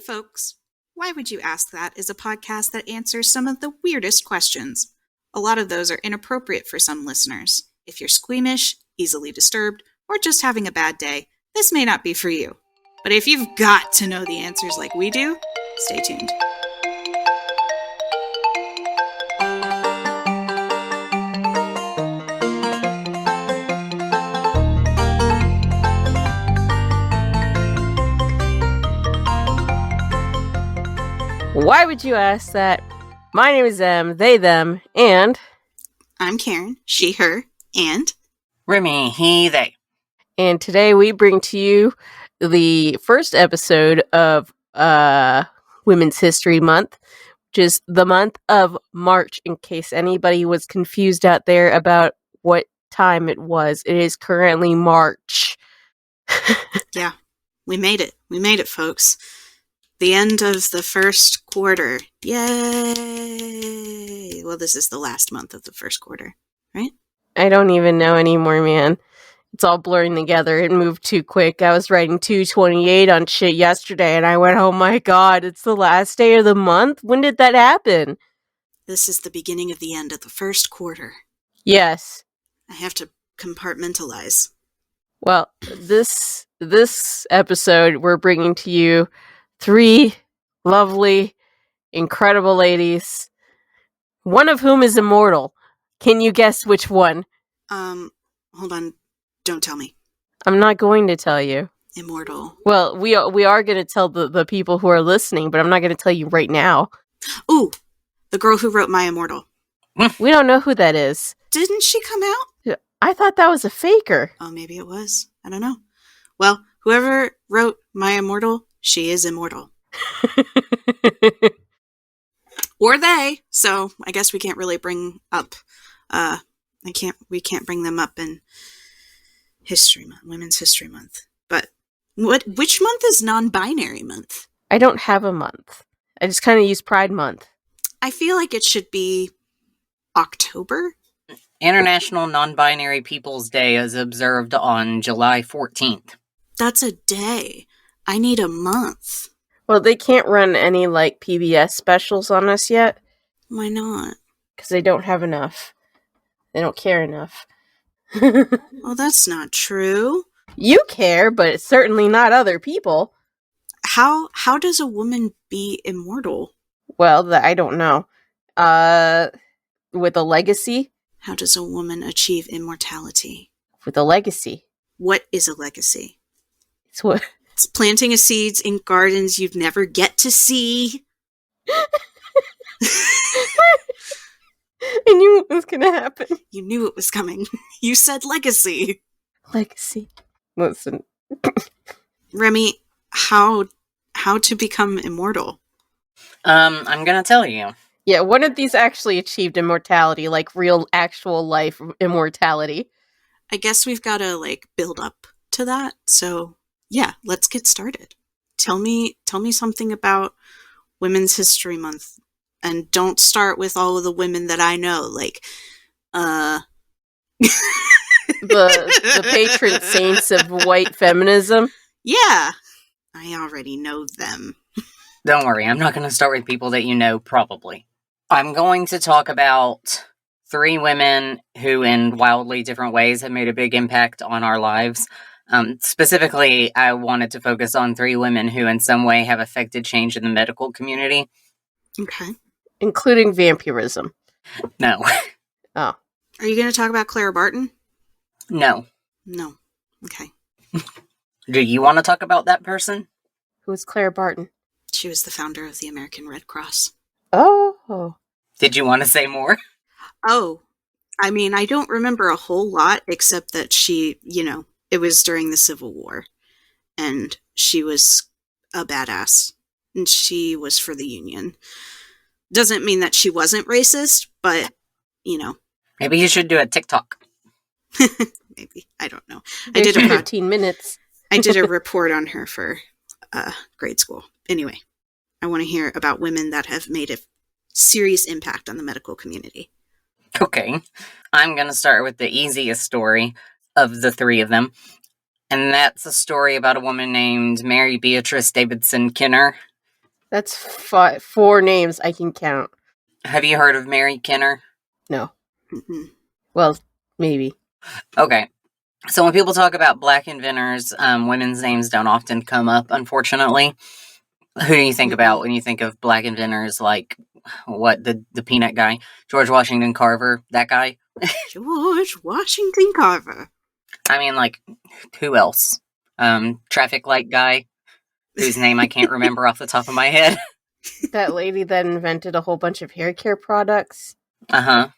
folks. Why Would You Ask That is a podcast that answers some of the weirdest questions. A lot of those are inappropriate for some listeners. If you're squeamish, easily disturbed, or just having a bad day, this may not be for you. But if you've got to know the answers like we do, stay tuned. Why would you ask that? My name is Em, they, them, and... I'm Karen, she, her, and... Remy, he, they. And today we bring to you the first episode of Women's History Month, which is the month of March, in case anybody was confused out there about what time it was. It is currently March. Yeah, we made it. We made it, folks. The end of the first quarter. Yay! Well, this is the last month of the first quarter, right? I don't even know anymore, man. It's all blurring together. It moved too quick. I was writing 228 on shit yesterday, and I went, oh my god, it's the last day of the month? When did that happen? This is the beginning of the end of the first quarter. Yes. I have to compartmentalize. Well, this episode, we're bringing to you 3 lovely, incredible ladies, one of whom is immortal. Can you guess which one? Hold on. Don't tell me. I'm not going to tell you. Immortal. Well, we are going to tell the people who are listening, but I'm not going to tell you right now. Ooh, the girl who wrote My Immortal. We don't know who that is. Didn't she come out? I thought that was a faker. Oh, maybe it was. I don't know. Well, whoever wrote My Immortal, she is immortal. Or they. So I guess we can't really bring up, we can't bring them up in History Month, Women's History Month. But which month is non-binary month? I don't have a month. I just kind of use Pride Month. I feel like it should be October. International Non-Binary Peoples Day is observed on July 14th. That's a day. I need a month. Well, they can't run any, PBS specials on us yet. Why not? Because they don't have enough. They don't care enough. Well, that's not true. You care, but it's certainly not other people. How does a woman be immortal? Well, I don't know. With a legacy? How does a woman achieve immortality? With a legacy. What is a legacy? It's what... It's planting of seeds in gardens you'd never get to see. I knew it was going to happen. You knew it was coming. You said legacy. Legacy. Listen. Remy, how to become immortal? I'm gonna tell you. Yeah, one of these actually achieved immortality, like real, actual life immortality. I guess we've got to, build up to that, so... Yeah, let's get started. Tell me something about Women's History Month. And don't start with all of the women that I know, the patron saints of white feminism? Yeah, I already know them. Don't worry, I'm not going to start with people that you know, probably. I'm going to talk about 3 women who, in wildly different ways, have made a big impact on our lives. Specifically, I wanted to focus on 3 women who in some way have affected change in the medical community. Okay. Including vampirism. No. Oh. Are you going to talk about Clara Barton? No. No. Okay. Do you want to talk about that person? Who's Clara Barton? She was the founder of the American Red Cross. Oh. Did you want to say more? Oh. I mean, I don't remember a whole lot, except that she, it was during the Civil War, and she was a badass, and she was for the Union. Doesn't mean that she wasn't racist, but, Maybe you should do a TikTok. Maybe. I don't know. I did 15 minutes. I did a report on her for grade school. Anyway, I want to hear about women that have made a serious impact on the medical community. Okay. I'm going to start with the easiest story of the 3 of them. And that's a story about a woman named Mary Beatrice Davidson Kinner, That's 4 names I can count. Have you heard of Mary Kenner? No. Mm-mm. Well, maybe. Okay. So when people talk about black inventors, women's names don't often come up, unfortunately. Who do you think about when you think of black inventors? Like, what, the peanut guy? George Washington Carver? That guy? George Washington Carver. I mean, like, who else? Traffic light guy, whose name I can't remember off the top of my head. That lady that invented a whole bunch of hair care products. Uh-huh.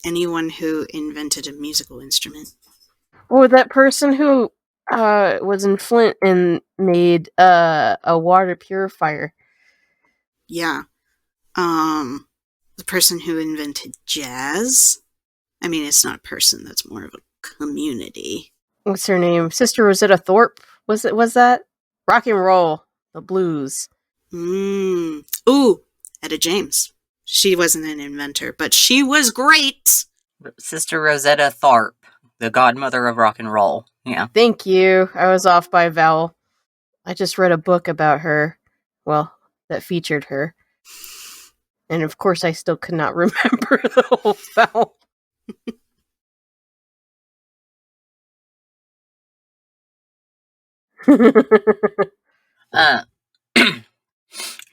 Anyone who invented a musical instrument. Or that person who was in Flint and made a water purifier. Yeah. The person who invented jazz. I mean, it's not a person, that's more of a community. What's her name? Sister Rosetta Thorpe? Was that? Rock and roll. The blues. Ooh, Etta James. She wasn't an inventor, but she was great. Sister Rosetta Tharpe, the godmother of rock and roll. Yeah. Thank you. I was off by a vowel. I just read a book about her. Well, that featured her. And of course, I still could not remember the whole vowel.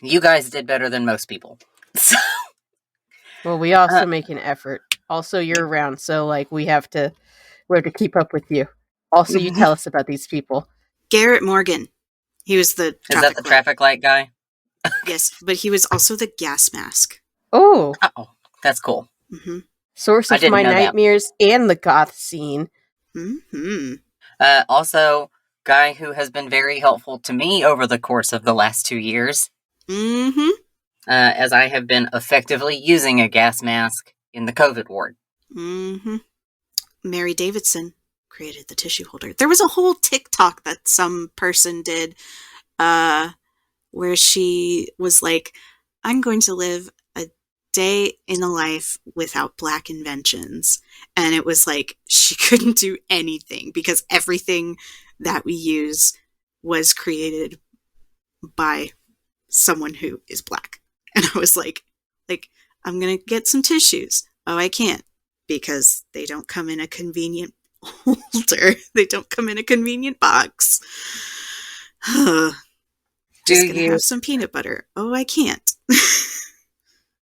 You guys did better than most people. So, well, we also make an effort. Also, you're around, so like we have to keep up with you. Also, you tell us about these people. Garrett Morgan. He was the is that the traffic light guy? Yes, but he was also the gas mask. Oh, that's cool. Mm-hmm. Source of my nightmares and the goth scene. Mm-hmm. Also, guy who has been very helpful to me over the course of the last 2 years. Mm-hmm. As I have been effectively using a gas mask in the COVID ward. Mm-hmm. Mary Davidson created the tissue holder. There was a whole TikTok that some person did where she was like, I'm going to live a day in a life without black inventions. And it was like she couldn't do anything because everything that we use was created by someone who is black. And I was like, I'm going to get some tissues. Oh, I can't because they don't come in a convenient holder. They don't come in a convenient box. Just going to have some peanut butter. Oh, I can't.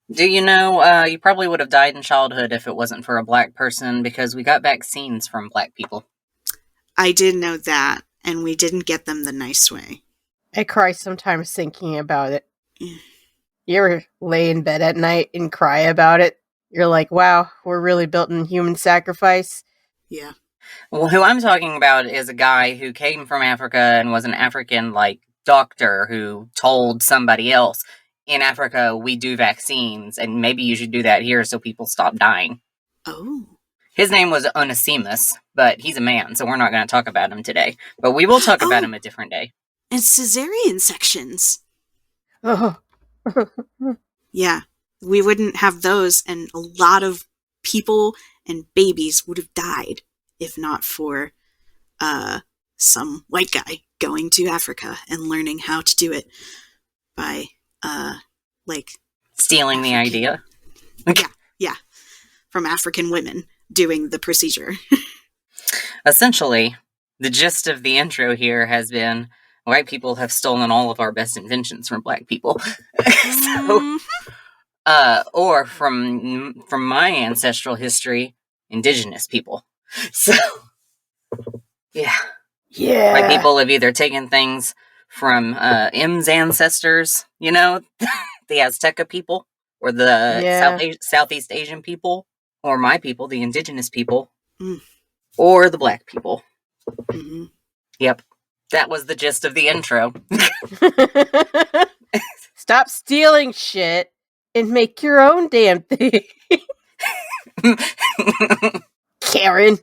Do you know, you probably would have died in childhood if it wasn't for a black person because we got vaccines from black people. I did know that, and we didn't get them the nice way. I cry sometimes thinking about it. You ever lay in bed at night and cry about it? You're like, wow, we're really built in human sacrifice. Yeah. Well, who I'm talking about is a guy who came from Africa and was an African, doctor who told somebody else, in Africa, we do vaccines, and maybe you should do that here so people stop dying. Oh. His name was Onesimus, but he's a man, so we're not going to talk about him today. But we will talk about him a different day. And cesarean sections. Oh. Yeah, we wouldn't have those, and a lot of people and babies would have died if not for some white guy going to Africa and learning how to do it by stealing the idea. Yeah, from African women doing the procedure. Essentially, the gist of the intro here has been white people have stolen all of our best inventions from black people. Or from my ancestral history, indigenous people. So, yeah. White people have either taken things from M's ancestors, the Azteca people, or the Southeast Asian people, or my people, the indigenous people, or the black people. Mm-hmm. Yep. That was the gist of the intro. Stop stealing shit and make your own damn thing. Karen.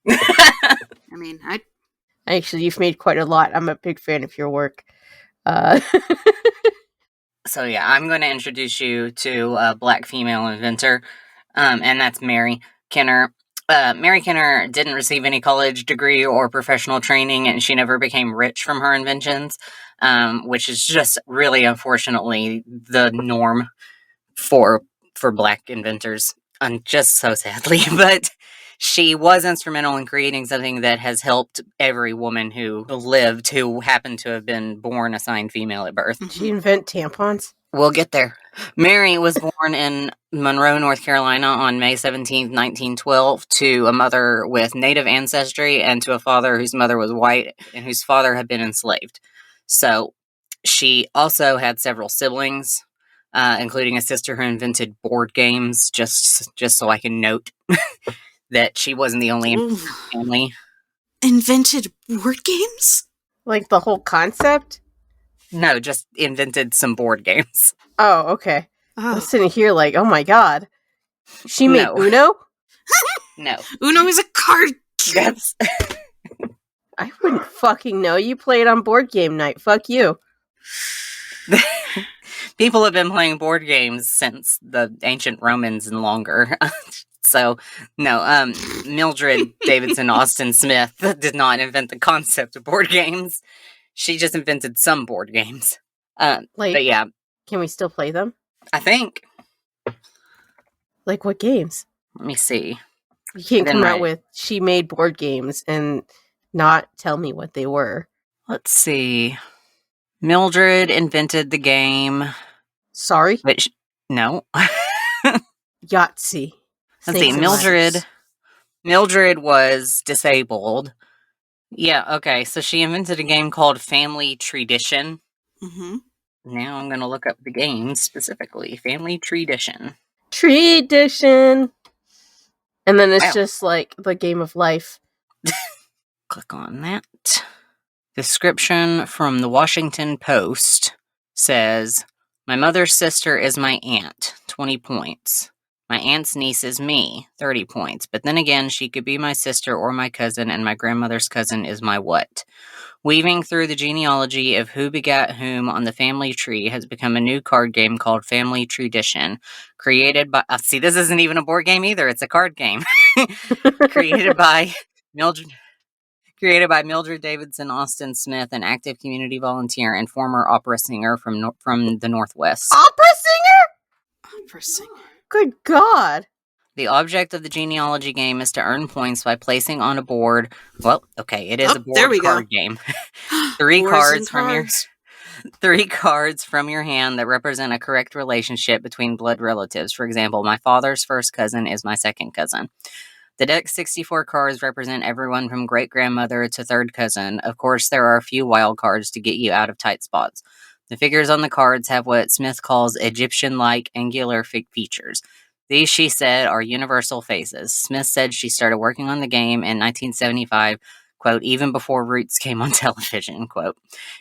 I mean, Actually, you've made quite a lot. I'm a big fan of your work. So yeah, I'm going to introduce you to a black female inventor, and that's Mary Kenner. Mary Kenner didn't receive any college degree or professional training, and she never became rich from her inventions, which is just really, unfortunately, the norm for Black inventors, just so sadly. But she was instrumental in creating something that has helped every woman who lived who happened to have been born assigned female at birth. Did she invent tampons? We'll get there. Mary was born in Monroe, North Carolina on May 17, 1912, to a mother with Native ancestry and to a father whose mother was white and whose father had been enslaved. So she also had several siblings, including a sister who invented board games, just so I can note that she wasn't the only family. Invented board games? Like the whole concept? No, just invented some board games. Oh, okay. Oh. I was sitting here like, oh my god. She made No. Uno? No. Uno is a card game. That's... I wouldn't fucking know. You play it on board game night. Fuck you. People have been playing board games since the ancient Romans and longer. So, no, Mildred Davidson Austin Smith did not invent the concept of board games. She just invented some board games. But yeah. Can we still play them? I think. Like what games? Let me see. You can't come out with she made board games and not tell me what they were. Let's see. Mildred invented the game. Sorry? Which, no. Yahtzee. Let's see. Mildred was disabled. Yeah, okay. So she invented a game called Family Tradition. Mm-hmm. Now I'm going to look up the game specifically. Family Tradition. Tradition. And then it's just like the game of life. Click on that. Description from the Washington Post says, my mother's sister is my aunt, 20 points. My aunt's niece is me, 30 points. But then again, she could be my sister or my cousin, and my grandmother's cousin is my what? Weaving through the genealogy of who begat whom on the family tree has become a new card game called Family Tradition, created by... see, this isn't even a board game either. It's a card game. Created by Mildred Davidson Austin Smith, an active community volunteer and former opera singer from the Northwest. Opera singer? Opera singer. Good God. The object of the genealogy game is to earn points by placing on a board... Well, okay, it is a board card game. Three cards from your hand that represent a correct relationship between blood relatives. For example, my father's first cousin is my second cousin. The deck's 64 cards represent everyone from great-grandmother to third cousin. Of course, there are a few wild cards to get you out of tight spots. The figures on the cards have what Smith calls Egyptian-like angular features. These, she said, are universal faces. Smith said she started working on the game in 1975, quote, even before Roots came on television, quote.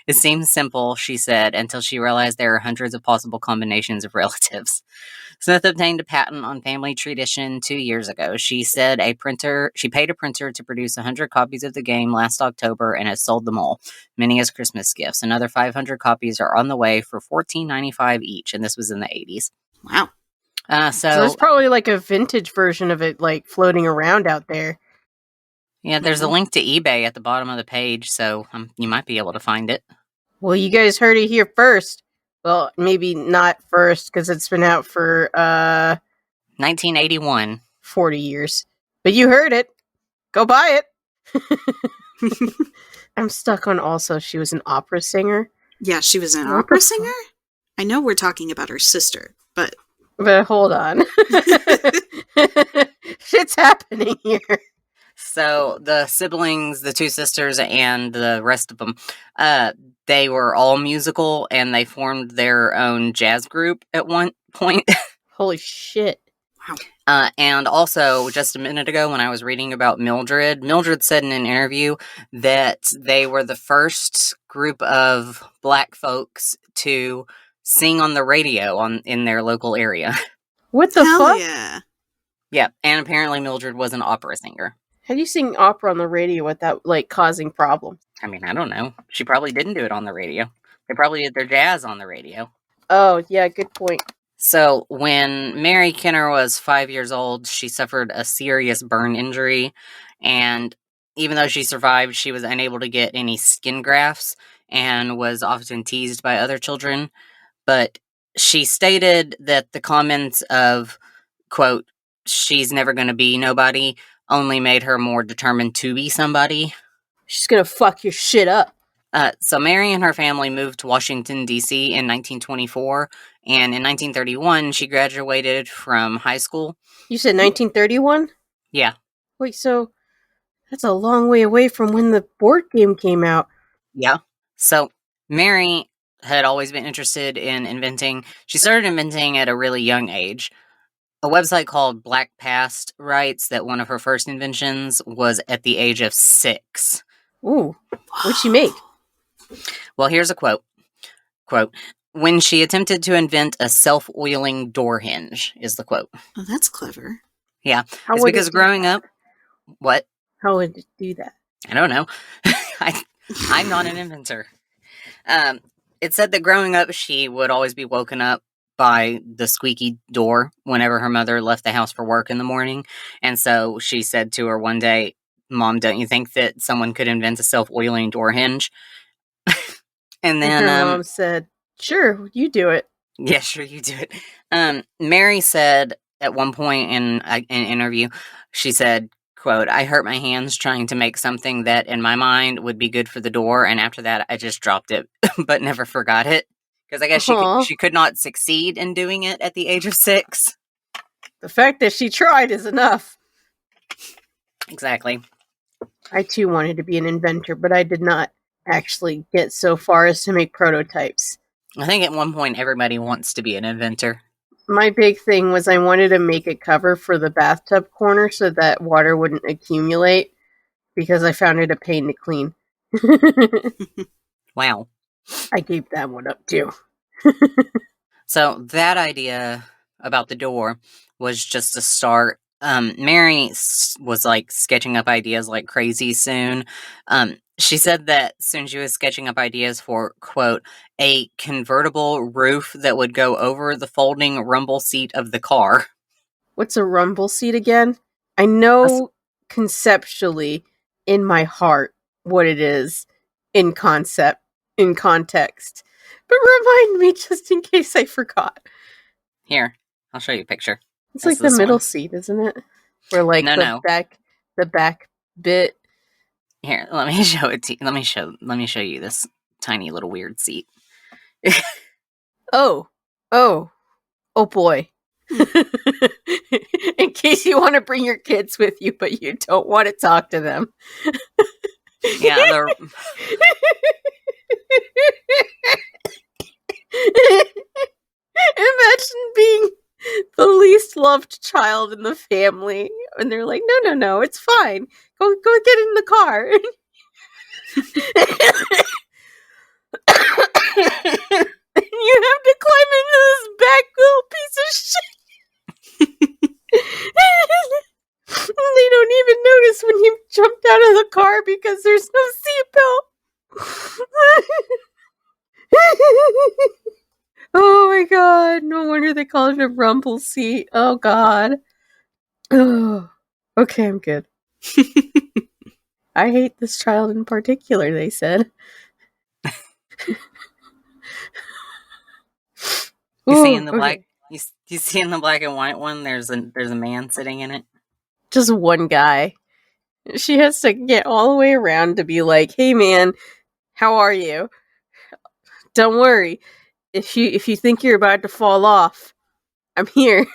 It seems simple, she said, until she realized there are hundreds of possible combinations of relatives. Smith obtained a patent on Family Tradition 2 years ago. She said she paid a printer to produce 100 copies of the game last October and has sold them all, many as Christmas gifts. Another 500 copies are on the way for $14.95 each, and this was in the 80s. Wow. So there's probably like a vintage version of it like floating around out there. Yeah, there's a link to eBay at the bottom of the page, so you might be able to find it. Well, you guys heard it here first. Well, maybe not first, because it's been out for 1981. 40 years. But you heard it. Go buy it. I'm stuck on also she was an opera singer. Yeah, she was an opera singer? I know we're talking about her sister, but hold on. Shit's happening here. So the siblings, the two sisters, and the rest of them, they were all musical, and they formed their own jazz group at one point. Holy shit. Wow. And also, just a minute ago, when I was reading about Mildred said in an interview that they were the first group of Black folks to sing on the radio in their local area. What the fuck? Yeah. Yeah, and apparently Mildred was an opera singer. How do you sing opera on the radio without, like, causing problems? I mean, I don't know. She probably didn't do it on the radio. They probably did their jazz on the radio. Oh, yeah, good point. So, when Mary Kenner was 5 years old, she suffered a serious burn injury, and even though she survived, she was unable to get any skin grafts and was often teased by other children. But she stated that the comments of, quote, she's never going to be nobody, only made her more determined to be somebody. She's gonna fuck your shit up. So Mary and her family moved to Washington, D.C. in 1924, and in 1931, she graduated from high school. You said 1931? Yeah. Wait, so that's a long way away from when the board game came out. Yeah. So Mary had always been interested in inventing. She started inventing at a really young age. A website called Black Past writes that one of her first inventions was at the age of 6. Ooh, what'd she make? Well, here's a quote. Quote, when she attempted to invent a self-oiling door hinge, is the quote. Oh, that's clever. Yeah. How It's would because it do growing that? up... What? How would it do that? I don't know. I'm not an inventor. It said that growing up, she would always be woken up by the squeaky door whenever her mother left the house for work in the morning. And so she said to her one day, Mom, don't you think that someone could invent a self-oiling door hinge? And then her mom said, sure, you do it. Yeah, sure, you do it. Mary said at one point in an interview, she said, quote, I hurt my hands trying to make something that in my mind would be good for the door, and after that I just dropped it, but never forgot it. Because I guess she could not succeed in doing it at the age of 6. The fact that she tried is enough. Exactly. I too wanted to be an inventor, but I did not actually get so far as to make prototypes. I think at one point everybody wants to be an inventor. My big thing was I wanted to make a cover for the bathtub corner so that water wouldn't accumulate, because I found it a pain to clean. Wow. I gave that one up too. So that idea about the door was just a start. Mary was like sketching up ideas like crazy soon. She said that soon she was sketching up ideas for, quote, a convertible roof that would go over the folding rumble seat of the car. What's a rumble seat again? I know conceptually in my heart what it is in concept, in context. But remind me just in case I forgot. Here, I'll show you a picture. It's like the middle seat, isn't it? Where like the back bit. Here, let me show it to you. Let me show you this tiny little weird seat. Oh boy. In case you want to bring your kids with you, but you don't want to talk to them. Yeah, Imagine being the least loved child in the family, and they're like, no, it's fine. Go get in the car. You have to climb into this back little piece of shit. They don't even notice when you jumped out of the car because there's no seatbelt. Oh my god, no wonder they call it a rumble seat. Oh god. Oh, okay, I'm good. I hate this child in particular, they said. You see in the black, you see in the black and white one, there's a man sitting in it. Just one guy. She has to get all the way around to be like, "Hey, man, how are you? Don't worry. If you think you're about to fall off, I'm here."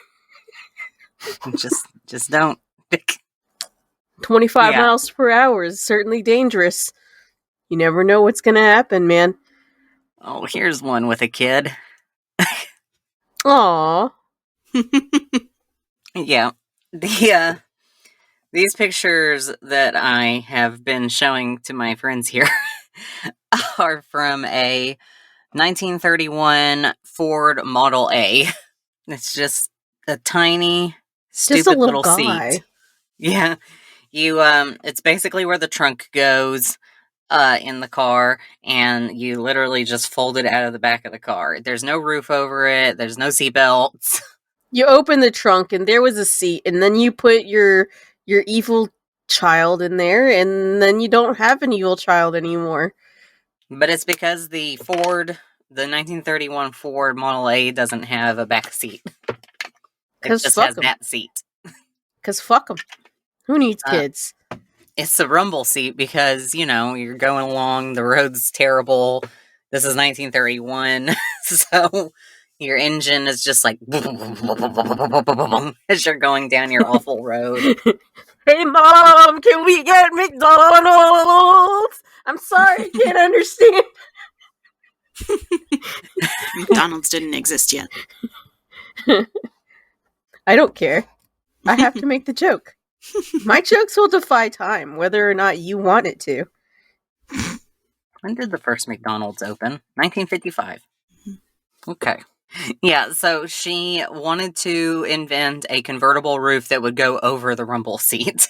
just don't. 25 miles per hour is certainly dangerous. You never know what's gonna happen, man. Oh, here's one with a kid. Aww. Yeah. These pictures that I have been showing to my friends here are from a 1931 Ford Model A. It's just a tiny, stupid little guy. seat. Yeah. It's basically where the trunk goes. in the car, and you literally just fold it out of the back of the car. There's no roof over it. There's no seatbelts. You open the trunk and there was a seat, and then you put your evil child in there, and then you don't have an evil child anymore. But it's because the 1931 Ford Model A doesn't have a back seat. It just has that seat. Because fuck them. Who needs kids? It's the rumble seat because, you're going along, the road's terrible. This is 1931, so your engine is just like as you're going down your awful road. Hey, Mom, can we get McDonald's? I'm sorry, I can't understand. McDonald's didn't exist yet. I don't care. I have to make the joke. My jokes will defy time, whether or not you want it to. When did the first McDonald's open? 1955. Okay. Yeah, so she wanted to invent a convertible roof that would go over the rumble seat.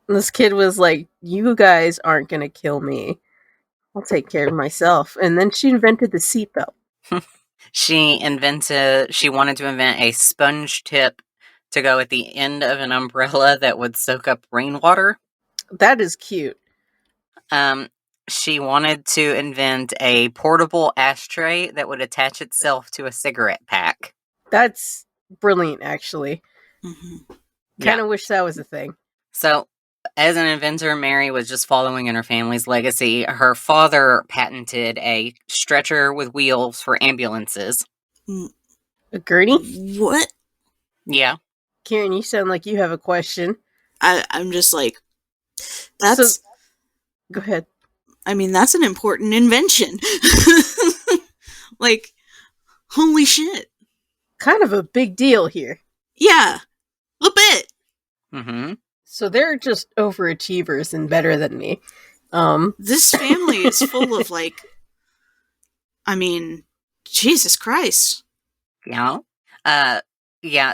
This kid was like, you guys aren't going to kill me. I'll take care of myself. And then she invented the seatbelt. She wanted to invent a sponge tip to go at the end of an umbrella that would soak up rainwater. That is cute. She wanted to invent a portable ashtray that would attach itself to a cigarette pack. That's brilliant, actually. Mm-hmm. Kind of wish that was a thing. So, as an inventor, Mary was just following in her family's legacy. Her father patented a stretcher with wheels for ambulances. A gurney? What? Yeah. Karen, you sound like you have a question. I'm just like, that's... Go ahead. I mean, that's an important invention. Like, holy shit. Kind of a big deal here. Yeah, a bit. Mm-hmm. So they're just overachievers and better than me. This family is full of, like, I mean, Jesus Christ. Yeah.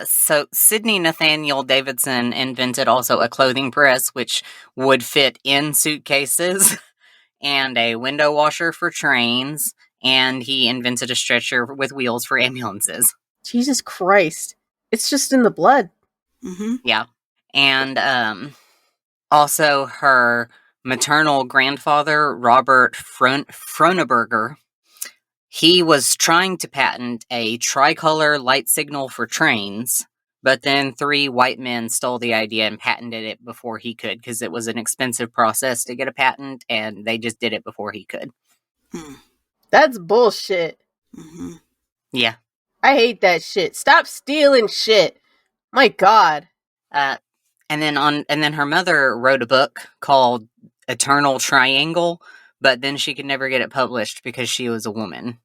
So Sidney Nathaniel Davidson invented also a clothing press, which would fit in suitcases, and a window washer for trains, and he invented a stretcher with wheels for ambulances. Jesus Christ. It's just in the blood. Mm-hmm. Yeah. And also her maternal grandfather, Robert Froneberger, he was trying to patent a tricolor light signal for trains, but then 3 white men stole the idea and patented it before he could, because it was an expensive process to get a patent, and they just did it before he could. That's bullshit. Mm-hmm. Yeah. I hate that shit. Stop stealing shit. My God. And then her mother wrote a book called Eternal Triangle, but then she could never get it published because she was a woman.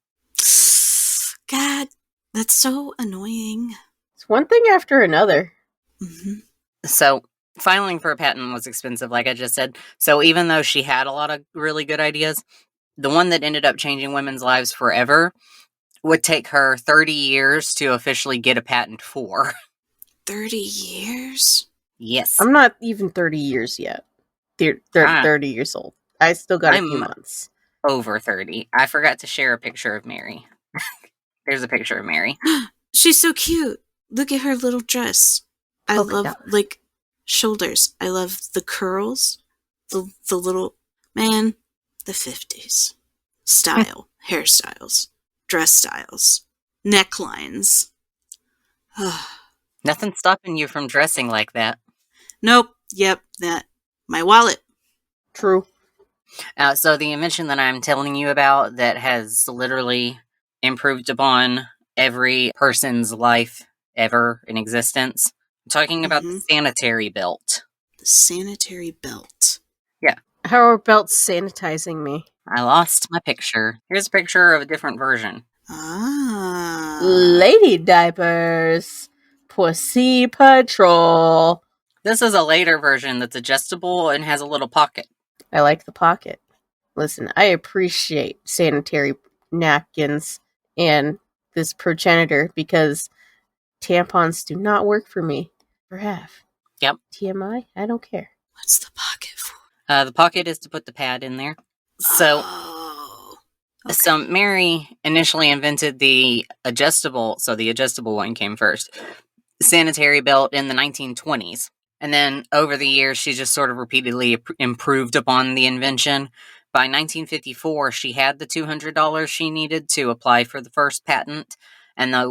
God, that's so annoying. It's one thing after another. Mm-hmm. So, filing for a patent was expensive, like I just said. So, even though she had a lot of really good ideas, the one that ended up changing women's lives forever would take her 30 years to officially get a patent for. 30 years? Yes. I'm not even 30 years yet. They're 30 years old. I still got a few months. Over 30. I forgot to share a picture of Mary. There's a picture of Mary. She's so cute. Look at her little dress. I love, like, shoulders. I love the curls. The little... Man, the 50s. Style. Hairstyles. Dress styles. Necklines. Nothing's stopping you from dressing like that. Nope. Yep. That. My wallet. True. So the invention that I'm telling you about that has literally improved upon every person's life ever in existence. I'm talking about the sanitary belt. The sanitary belt. Yeah. How are belts sanitizing me? I lost my picture. Here's a picture of a different version. Ah. Lady diapers. Pussy Patrol. This is a later version that's adjustable and has a little pocket. I like the pocket. Listen, I appreciate sanitary napkins and this progenitor because tampons do not work for me. For half. Yep. TMI? I don't care. What's the pocket for? The pocket is to put the pad in there. So, Okay. so Mary initially invented the adjustable one came first, sanitary belt in the 1920s. And then over the years, she just sort of repeatedly improved upon the invention. By 1954, she had the $200 she needed to apply for the first patent.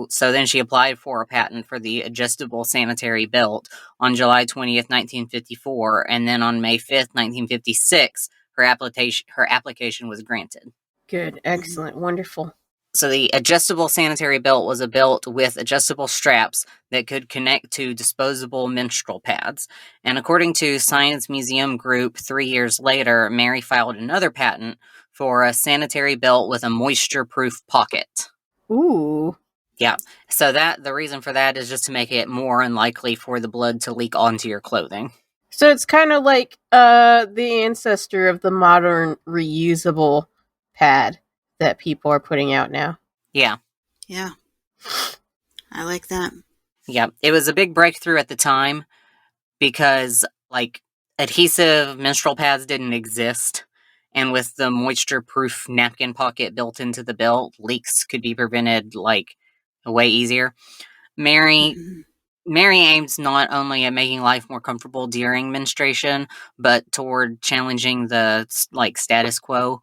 So then she applied for a patent for the adjustable sanitary belt on July 20th, 1954. And then on May 5th, 1956, her application was granted. Good. Excellent. Wonderful. So the adjustable sanitary belt was a belt with adjustable straps that could connect to disposable menstrual pads. And according to Science Museum Group, 3 years later, Mary filed another patent for a sanitary belt with a moisture-proof pocket. Ooh. Yeah. So the reason for that is just to make it more unlikely for the blood to leak onto your clothing. So it's kind of like the ancestor of the modern reusable pad that people are putting out now. Yeah. Yeah. I like that. Yeah. It was a big breakthrough at the time because, adhesive menstrual pads didn't exist. And with the moisture-proof napkin pocket built into the belt, leaks could be prevented, way easier. Mary aims not only at making life more comfortable during menstruation, but toward challenging the, status quo.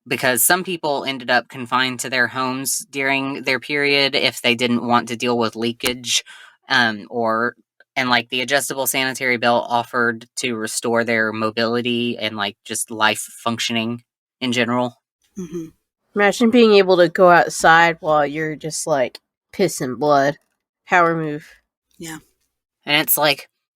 Because some people ended up confined to their homes during their period if they didn't want to deal with leakage, and the adjustable sanitary belt offered to restore their mobility and just life functioning in general. Mm-hmm. Imagine being able to go outside while you're just pissing blood. Power move. Yeah. And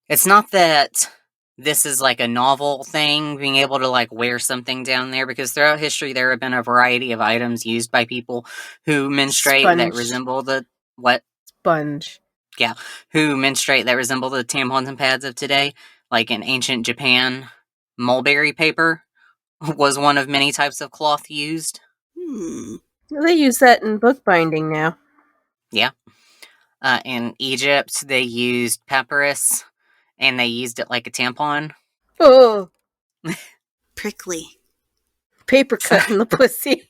it's not that this is a novel thing, being able to wear something down there, because throughout history there have been a variety of items used by people who menstruate that resemble the sponge. Yeah, who menstruate that resemble the tampons and pads of today. Like in ancient Japan, mulberry paper was one of many types of cloth used. They use that in bookbinding now. Yeah. In Egypt, they used papyrus, and they used it like a tampon. Oh, prickly. Paper cut in the pussy.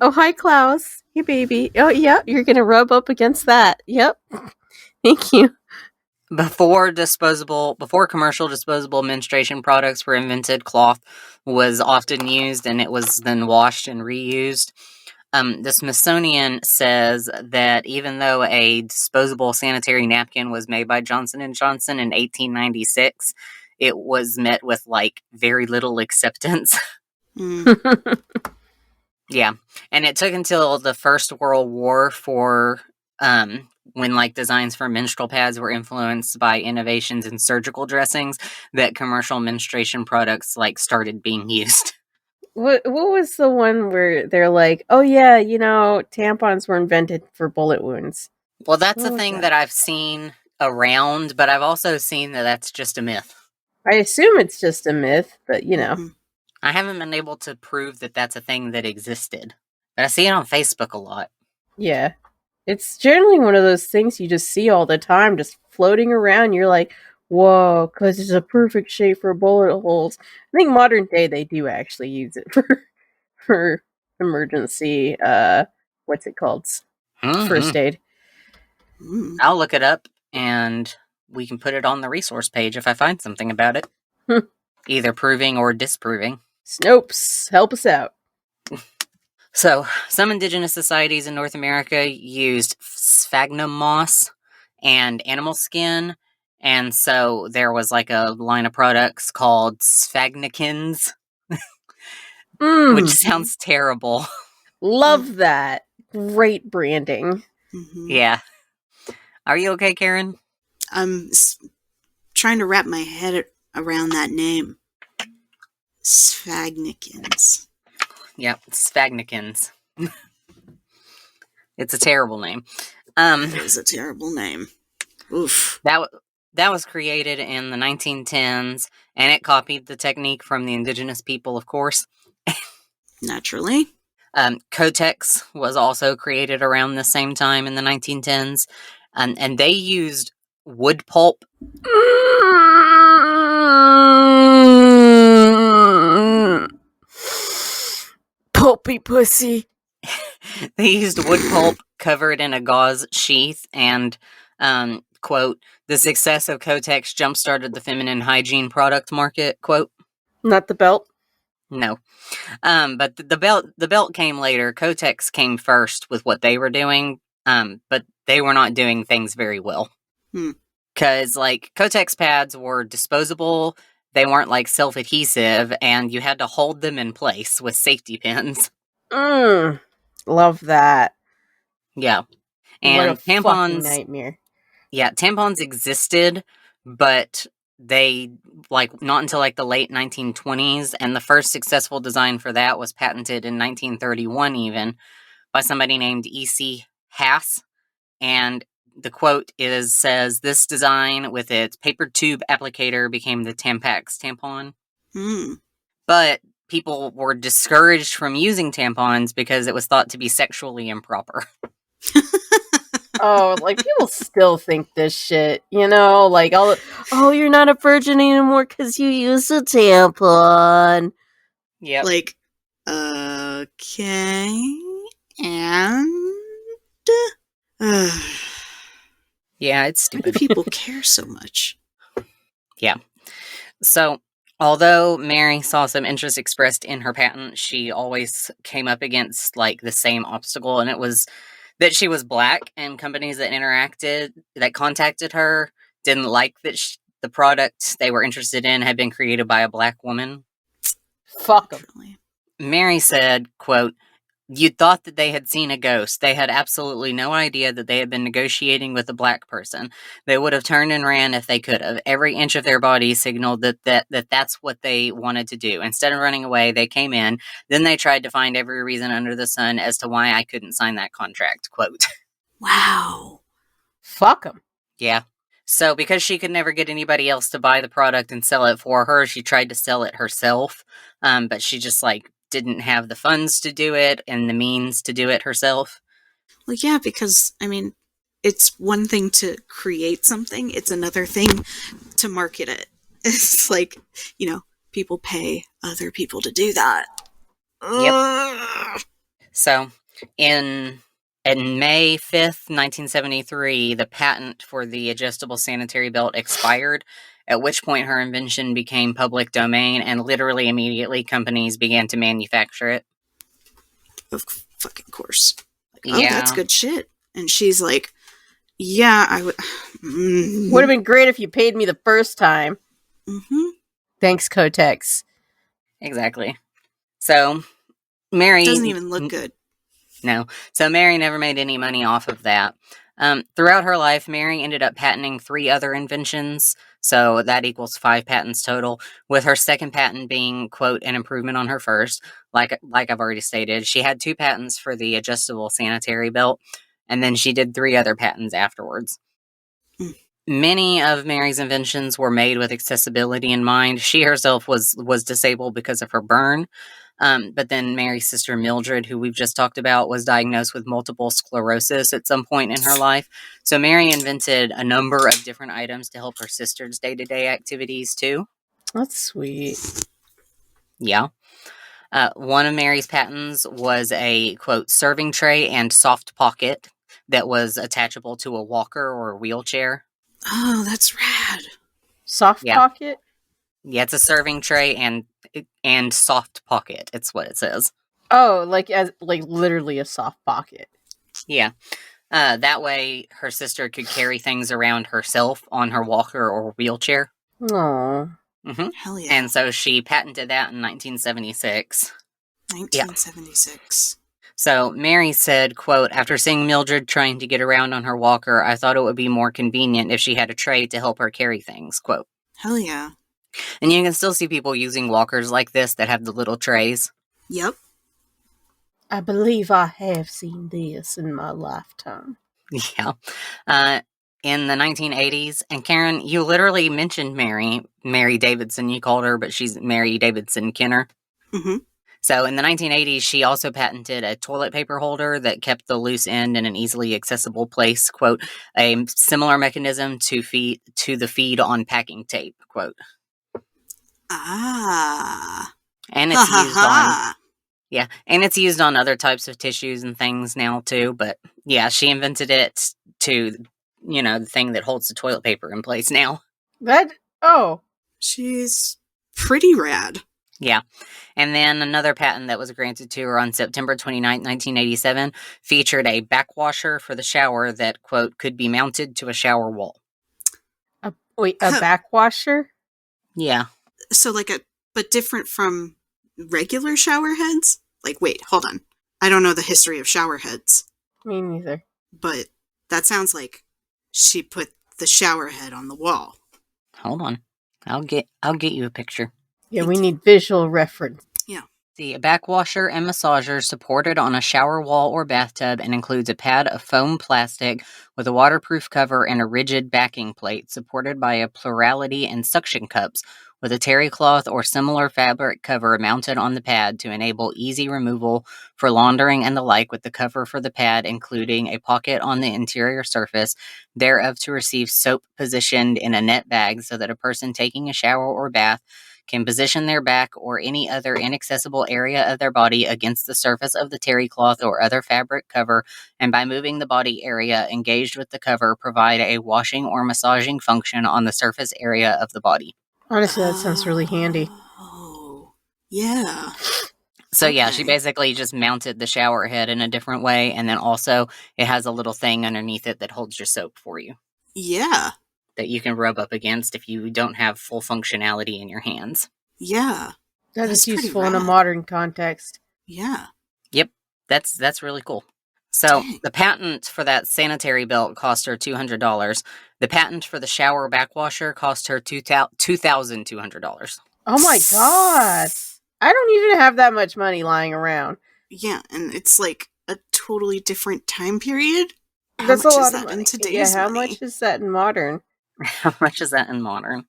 Oh, hi, Klaus. Hey, baby. Oh, yeah, you're going to rub up against that. Yep. Thank you. Before commercial disposable menstruation products were invented, cloth was often used, and it was then washed and reused. The Smithsonian says that even though a disposable sanitary napkin was made by Johnson & Johnson in 1896, it was met with, very little acceptance. Yeah. And it took until the First World War for, when, designs for menstrual pads were influenced by innovations in surgical dressings, that commercial menstruation products, started being used. What was the one where they're like, oh yeah, tampons were invented for bullet wounds? Well, that's a thing that I've seen around, but I've also seen that that's just a myth. I assume it's just a myth, but I haven't been able to prove that that's a thing that existed, but I see it on Facebook a lot. Yeah. It's generally one of those things you just see all the time, just floating around. You're like, whoa, because it's a perfect shape for bullet holes. I think modern day they do actually use it for emergency, what's it called? First aid. I'll look it up, and we can put it on the resource page if I find something about it. Either proving or disproving. Snopes, help us out. So, some indigenous societies in North America used sphagnum moss and animal skin, and so there was a line of products called Sphagnikins, which sounds terrible. Love that. Great branding. Yeah. Are you okay, Karen? I'm trying to wrap my head around that name. Sphagnikins. Yep, Sphagnikins. It's a terrible name. It is a terrible name. Oof. That was created in the 1910s, and it copied the technique from the indigenous people, of course. Naturally. Kotex was also created around the same time in the 1910s, and they used wood pulp. pulpy pussy. They used wood pulp covered in a gauze sheath, and, quote, the success of Kotex jump-started the feminine hygiene product market, quote. Not the belt? No. But the belt came later. Kotex came first with what they were doing, but they were not doing things very well. Because, like, Kotex pads were disposable, they weren't, like, self-adhesive, and you had to hold them in place with safety pins. Love that. Yeah. What a And fucking tampons, nightmare. yeah, tampons existed, but they, like, not until, like, the late 1920s, and the first successful design for that was patented in 1931 even, by somebody named E.C. Haas, and the quote says, this design with its paper tube applicator became the Tampax tampon. But people were discouraged from using tampons because it was thought to be sexually improper. Oh, like, people still think this shit, you know? Like, oh, you're not a virgin anymore because you use a tampon. Yep. Like, okay, and... Yeah, it's Why do stupid. people care so much? Yeah. So, although Mary saw some interest expressed in her patent, she always came up against, like, the same obstacle, and it was that she was black, and companies that contacted her didn't like that the product they were interested in had been created by a black woman. Fuck them. Mary said, quote, you'd thought that they had seen a ghost. They had absolutely no idea that they had been negotiating with a black person. They would have turned and ran if they could have. Every inch of their body signaled that's what they wanted to do. Instead of running away, they came in. Then they tried to find every reason under the sun as to why I couldn't sign that contract, quote. Wow. Fuck them. Yeah. So because she could never get anybody else to buy the product and sell it for her, she tried to sell it herself. But she just, like, didn't have the funds to do it and the means to do it herself. Well, yeah, because, I mean, it's one thing to create something, it's another thing to market it. It's like, you know, people pay other people to do that. Yep. So, in May 5th, 1973, the patent for the adjustable sanitary belt expired, at which point her invention became public domain, and literally immediately companies began to manufacture it. Of fucking course. Like, Yeah. oh, that's good shit. And she's like, yeah, I would... Would have been great if you paid me the first time. Mm-hmm. Thanks, Kotex. Exactly. So, Mary... Doesn't even look good. No. So Mary never made any money off of that. Throughout her life, Mary ended up patenting 3 other inventions, so that equals 5 patents total, with her second patent being, quote, an improvement on her first. Like I've already stated, she had 2 patents for the adjustable sanitary belt, and then she did 3 other patents afterwards. Many of Mary's inventions were made with accessibility in mind. She herself was disabled because of her burn. But then Mary's sister Mildred, who we've just talked about, was diagnosed with multiple sclerosis at some point in her life. So Mary invented a number of different items to help her sister's day-to-day activities, too. That's sweet. Yeah. One of Mary's patents was a, quote, serving tray and soft pocket that was attachable to a walker or a wheelchair. Oh, that's rad. Soft pocket? Yeah, it's a serving tray and soft pocket. It's what it says. Oh, like literally a soft pocket. Yeah. That way, her sister could carry things around herself on her walker or wheelchair. Aww. Mm-hmm. Hell yeah. And so she patented that in 1976. 1976. So Mary said, quote, after seeing Mildred trying to get around on her walker, I thought it would be more convenient if she had a tray to help her carry things, quote. Hell yeah. And you can still see people using walkers like this that have the little trays. Yep. I believe I have seen this in my lifetime. Yeah. In the 1980s, and Karen, you literally mentioned Mary Davidson, you called her, but she's Mary Davidson Kenner. Mm-hmm. So in the 1980s, she also patented a toilet paper holder that kept the loose end in an easily accessible place, quote, a similar mechanism to the feed on packing tape, quote. Ah. And it's used on... Yeah, and it's used on other types of tissues and things now too, but yeah, she invented it to, the thing that holds the toilet paper in place now. She's pretty rad. Yeah. And then another patent that was granted to her on September 29, 1987, featured a backwasher for the shower that, quote, could be mounted to a shower wall. A backwasher? Yeah. So but different from regular shower heads? Like, wait, hold on. I don't know the history of shower heads. Me neither. But that sounds like she put the shower head on the wall. Hold on. I'll get you a picture. Yeah, we need visual reference. Yeah. A backwasher and massager supported on a shower wall or bathtub and includes a pad of foam plastic with a waterproof cover and a rigid backing plate supported by a plurality and suction cups with a terry cloth or similar fabric cover mounted on the pad to enable easy removal for laundering and the like, with the cover for the pad including a pocket on the interior surface thereof to receive soap positioned in a net bag so that a person taking a shower or bath can position their back or any other inaccessible area of their body against the surface of the terry cloth or other fabric cover, and by moving the body area engaged with the cover, provide a washing or massaging function on the surface area of the body. Honestly, that sounds really handy. Oh, yeah. So yeah, she basically just mounted the shower head in a different way, and then also it has a little thing underneath it that holds your soap for you. Yeah. That you can rub up against if you don't have full functionality in your hands. Yeah. That is useful in a modern context. Yeah. Yep. That's really cool. So the patent for that sanitary belt cost her $200. The patent for the shower backwasher cost her $2,200. Oh my god! I don't even have that much money lying around. Yeah, and it's like a totally different time period. That's a lot of money. In today's money? How much is that in modern? How much is that in modern?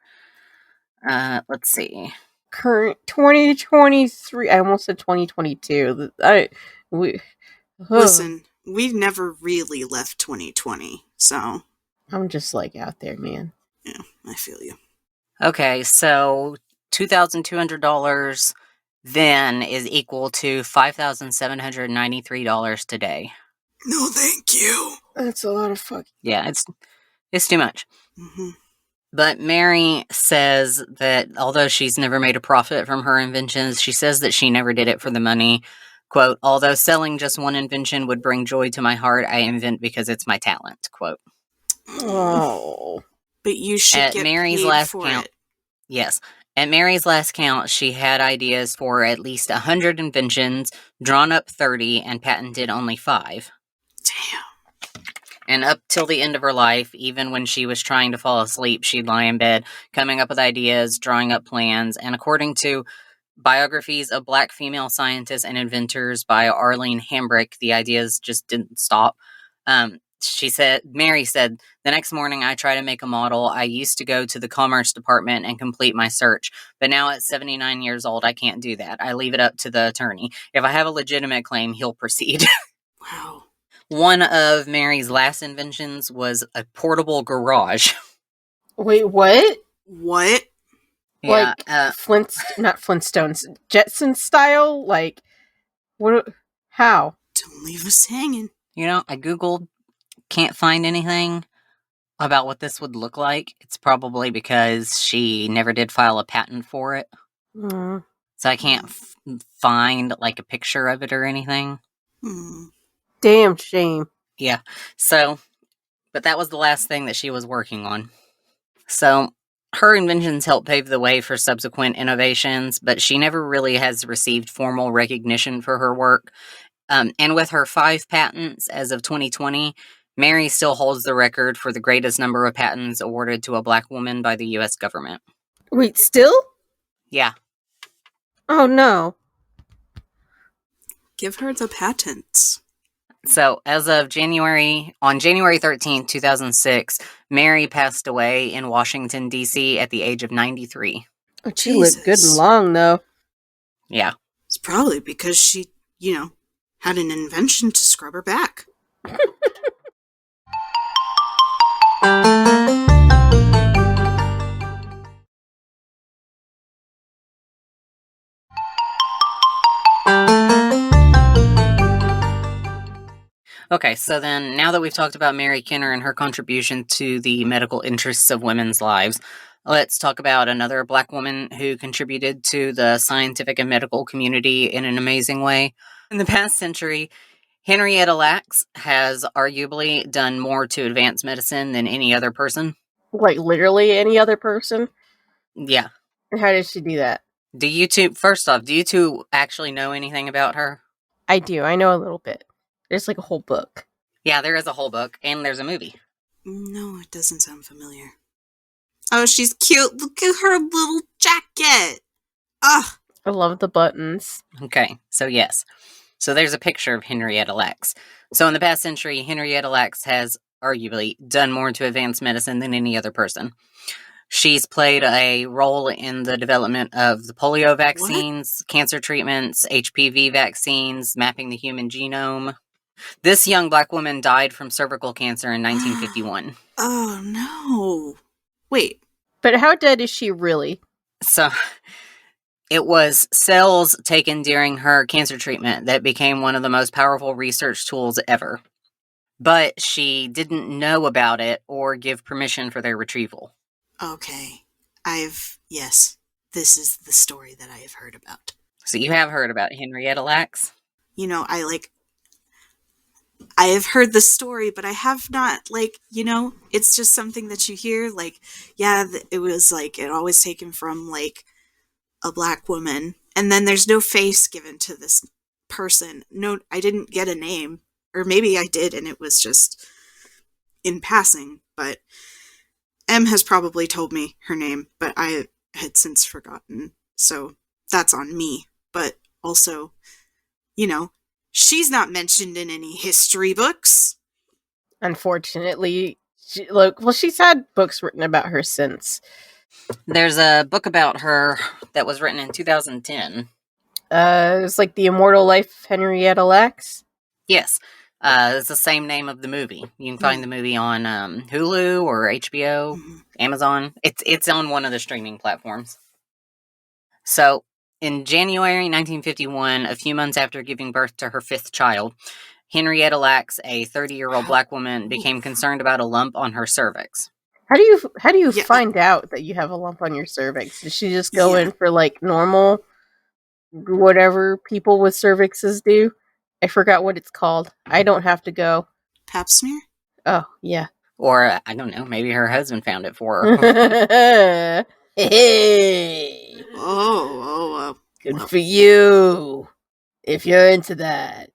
Let's see. Current 2023. I almost said 2022. Listen, we never really left 2020, so I'm just like out there, man. Yeah, I feel you. Okay, so $2,200 then is equal to $5,793 today. No, thank you. That's a lot of fuck. Yeah, it's too much. Mm-hmm. But Mary says that although she's never made a profit from her inventions, she says that she never did it for the money. Quote, although selling just one invention would bring joy to my heart, I invent because it's my talent. Quote. Oh. But you should at get Mary's paid last for count. it. Yes. At Mary's last count, she had ideas for at least 100 inventions, drawn up 30, and patented only 5. Damn. And up till the end of her life, even when she was trying to fall asleep, she'd lie in bed, coming up with ideas, drawing up plans, and according to biographies of Black female scientists and inventors by Arlene Hambrick, the ideas just didn't stop. Mary said, the next morning I try to make a model. I used to go to the Commerce Department and complete my search, but now at 79 years old, I can't do that. I leave it up to the attorney. If I have a legitimate claim, he'll proceed. Wow. One of Mary's last inventions was a portable garage. Wait, what? What? Yeah, like not Flintstones, Jetson style? Like, what? How? Don't leave us hanging. I Googled, can't find anything about what this would look like. It's probably because she never did file a patent for it. Mm. So I can't find like a picture of it or anything. Damn shame. Yeah. So, but that was the last thing that she was working on. So her inventions helped pave the way for subsequent innovations, but she never really has received formal recognition for her work. And with her 5 patents as of 2020, Mary still holds the record for the greatest number of patents awarded to a Black woman by the U.S. government. Wait, still? Yeah. Oh, no. Give her the patents. So, as of January 13th, 2006, Mary passed away in Washington, D.C. at the age of 93. Oh, she lived good and long, though. Yeah. It's probably because she, had an invention to scrub her back. Okay, so then now that we've talked about Mary Kenner and her contribution to the medical interests of women's lives, let's talk about another Black woman who contributed to the scientific and medical community in an amazing way. In the past century, Henrietta Lacks has arguably done more to advance medicine than any other person. Like, literally any other person? Yeah. And how did she do that? First off, do you two actually know anything about her? I do. I know a little bit. There's like a whole book. Yeah, there is a whole book, and there's a movie. No, it doesn't sound familiar. Oh, she's cute. Look at her little jacket. Ugh. I love the buttons. Okay, so yes. So there's a picture of Henrietta Lacks. So in the past century, Henrietta Lacks has arguably done more to advance medicine than any other person. She's played a role in the development of the polio vaccines, cancer treatments, HPV vaccines, mapping the human genome. This young Black woman died from cervical cancer in 1951. Oh, no. Wait. But how dead is she really? So it was cells taken during her cancer treatment that became one of the most powerful research tools ever. But she didn't know about it or give permission for their retrieval. Okay. Yes. This is the story that I have heard about. So you have heard about Henrietta Lacks? You know, I have heard the story, but I have not, it's just something that you hear, it was, it always taken from, a Black woman, and then there's no face given to this person. No, I didn't get a name, or maybe I did, and it was just in passing, but M has probably told me her name, but I had since forgotten, so that's on me, but also, she's not mentioned in any history books. Unfortunately, she's had books written about her since. There's a book about her that was written in 2010. It's like The Immortal Life of Henrietta Lacks. Yes. It's the same name of the movie. You can find the movie on Hulu or HBO, Amazon. It's on one of the streaming platforms. So, in January 1951, a few months after giving birth to her fifth child, Henrietta Lacks, a 30-year-old Black woman, became concerned about a lump on her cervix. How do you find out that you have a lump on your cervix? Did she just go in for normal, whatever people with cervixes do? I forgot what it's called. I don't have to go. Pap smear? Oh, yeah. Or, I don't know, maybe her husband found it for her. Hey! Good for you, if you're into that.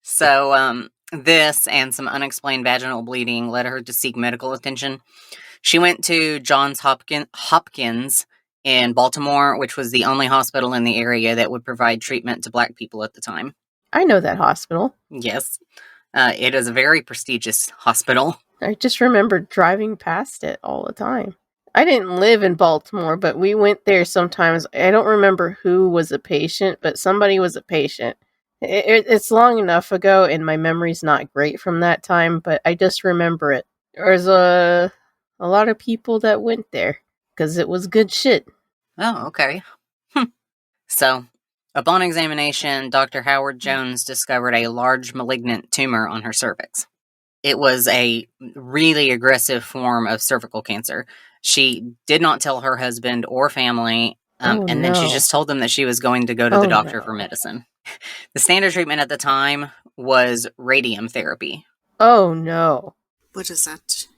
So, this and some unexplained vaginal bleeding led her to seek medical attention. She went to Johns Hopkins in Baltimore, which was the only hospital in the area that would provide treatment to Black people at the time. I know that hospital. Yes. It is a very prestigious hospital. I just remember driving past it all the time. I didn't live in Baltimore, but we went there sometimes. I don't remember who was a patient, but somebody was a patient. It's long enough ago, and my memory's not great from that time, but I just remember it. There's a lot of people that went there, because it was good shit. Oh, okay. So, upon examination, Dr. Howard Jones discovered a large malignant tumor on her cervix. It was a really aggressive form of cervical cancer. She did not tell her husband or family, then she just told them that she was going to go to the doctor for medicine. The standard treatment at the time was radium therapy. Oh, no. What is that?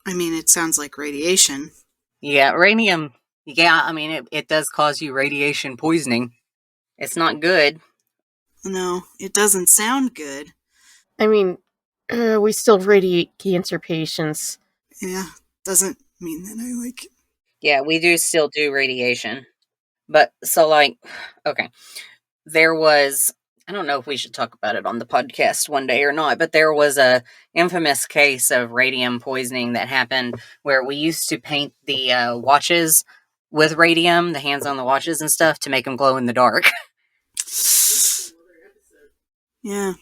I mean, it sounds like radiation. Yeah, radium. Yeah, I mean, it does cause you radiation poisoning. It's not good. No, it doesn't sound good. I mean, we still radiate cancer patients. Yeah, doesn't mean that I like it. Yeah, we do still do radiation. But, okay. There was, I don't know if we should talk about it on the podcast one day or not, but there was a infamous case of radium poisoning that happened where we used to paint the watches with radium, the hands on the watches and stuff, to make them glow in the dark. Yeah.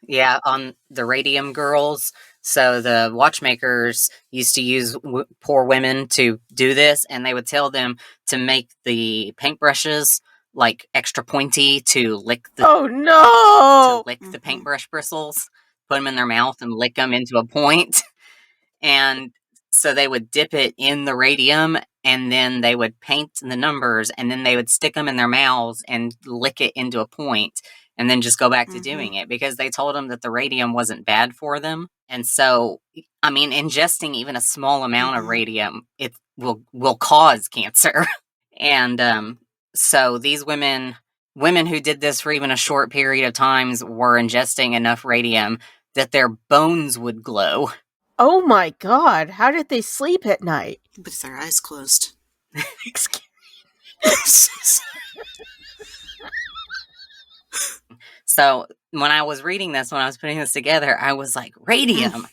Yeah, on the radium girls. So the watchmakers used to use poor women to do this, and they would tell them to make the paintbrushes like extra pointy to lick the the paintbrush bristles, put them in their mouth and lick them into a point. And so they would dip it in the radium, and then they would paint the numbers, and then they would stick them in their mouths and lick it into a point, and then just go back to doing it, because they told them that the radium wasn't bad for them. And so, I mean, ingesting even a small amount of radium, it will cause cancer. And so these women who did this for even a short period of times were ingesting enough radium that their bones would glow. Oh my god, how did they sleep at night? With their eyes closed. So when I was reading this, when I was putting this together, I was like, radium?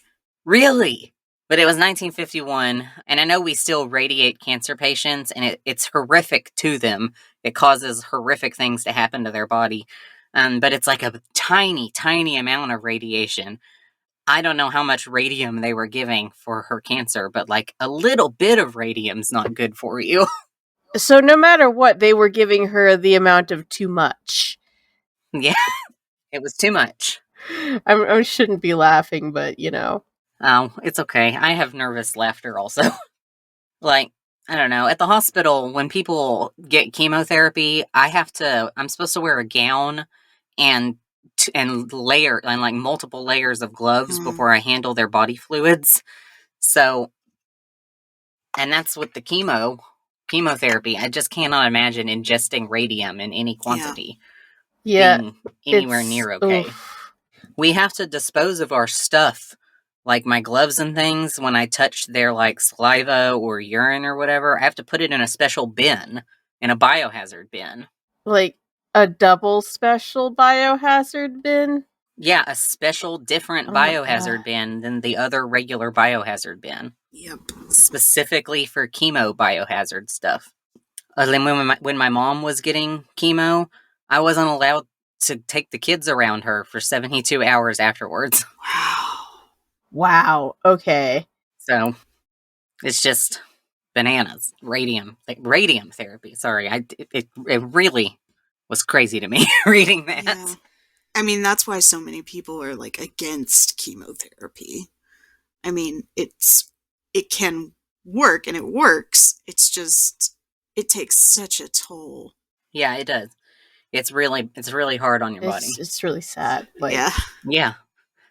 Really? But it was 1951, and I know we still radiate cancer patients, and it's horrific to them. It causes horrific things to happen to their body. But it's like a tiny, tiny amount of radiation. I don't know how much radium they were giving for her cancer, but like a little bit of radium's not good for you. So no matter what, they were giving her the amount of too much. Yeah, it was too much. I shouldn't be laughing, but you know. Oh, it's okay. I have nervous laughter also. Like, I don't know, at the hospital, when people get chemotherapy, I'm supposed to wear a gown and like multiple layers of gloves before I handle their body fluids. So, and that's with the chemotherapy. I just cannot imagine ingesting radium in any quantity. Being anywhere near okay. Oof. We have to dispose of our stuff, like my gloves and things, when I touch their like saliva or urine or whatever. I have to put it in a special bin, in a biohazard bin. Like a double special biohazard bin? Yeah, a special different biohazard bin than the other regular biohazard bin. Yep. Specifically for chemo biohazard stuff. Then when my mom was getting chemo, I wasn't allowed to take the kids around her for 72 hours afterwards. Wow. Okay. So it's just bananas. Radium therapy. Sorry, it really was crazy to me reading that. Yeah. I mean, that's why so many people are like against chemotherapy. I mean, it can work, and it works. It's just, it takes such a toll. Yeah, it does. It's really hard on your body. It's really sad. Like, yeah.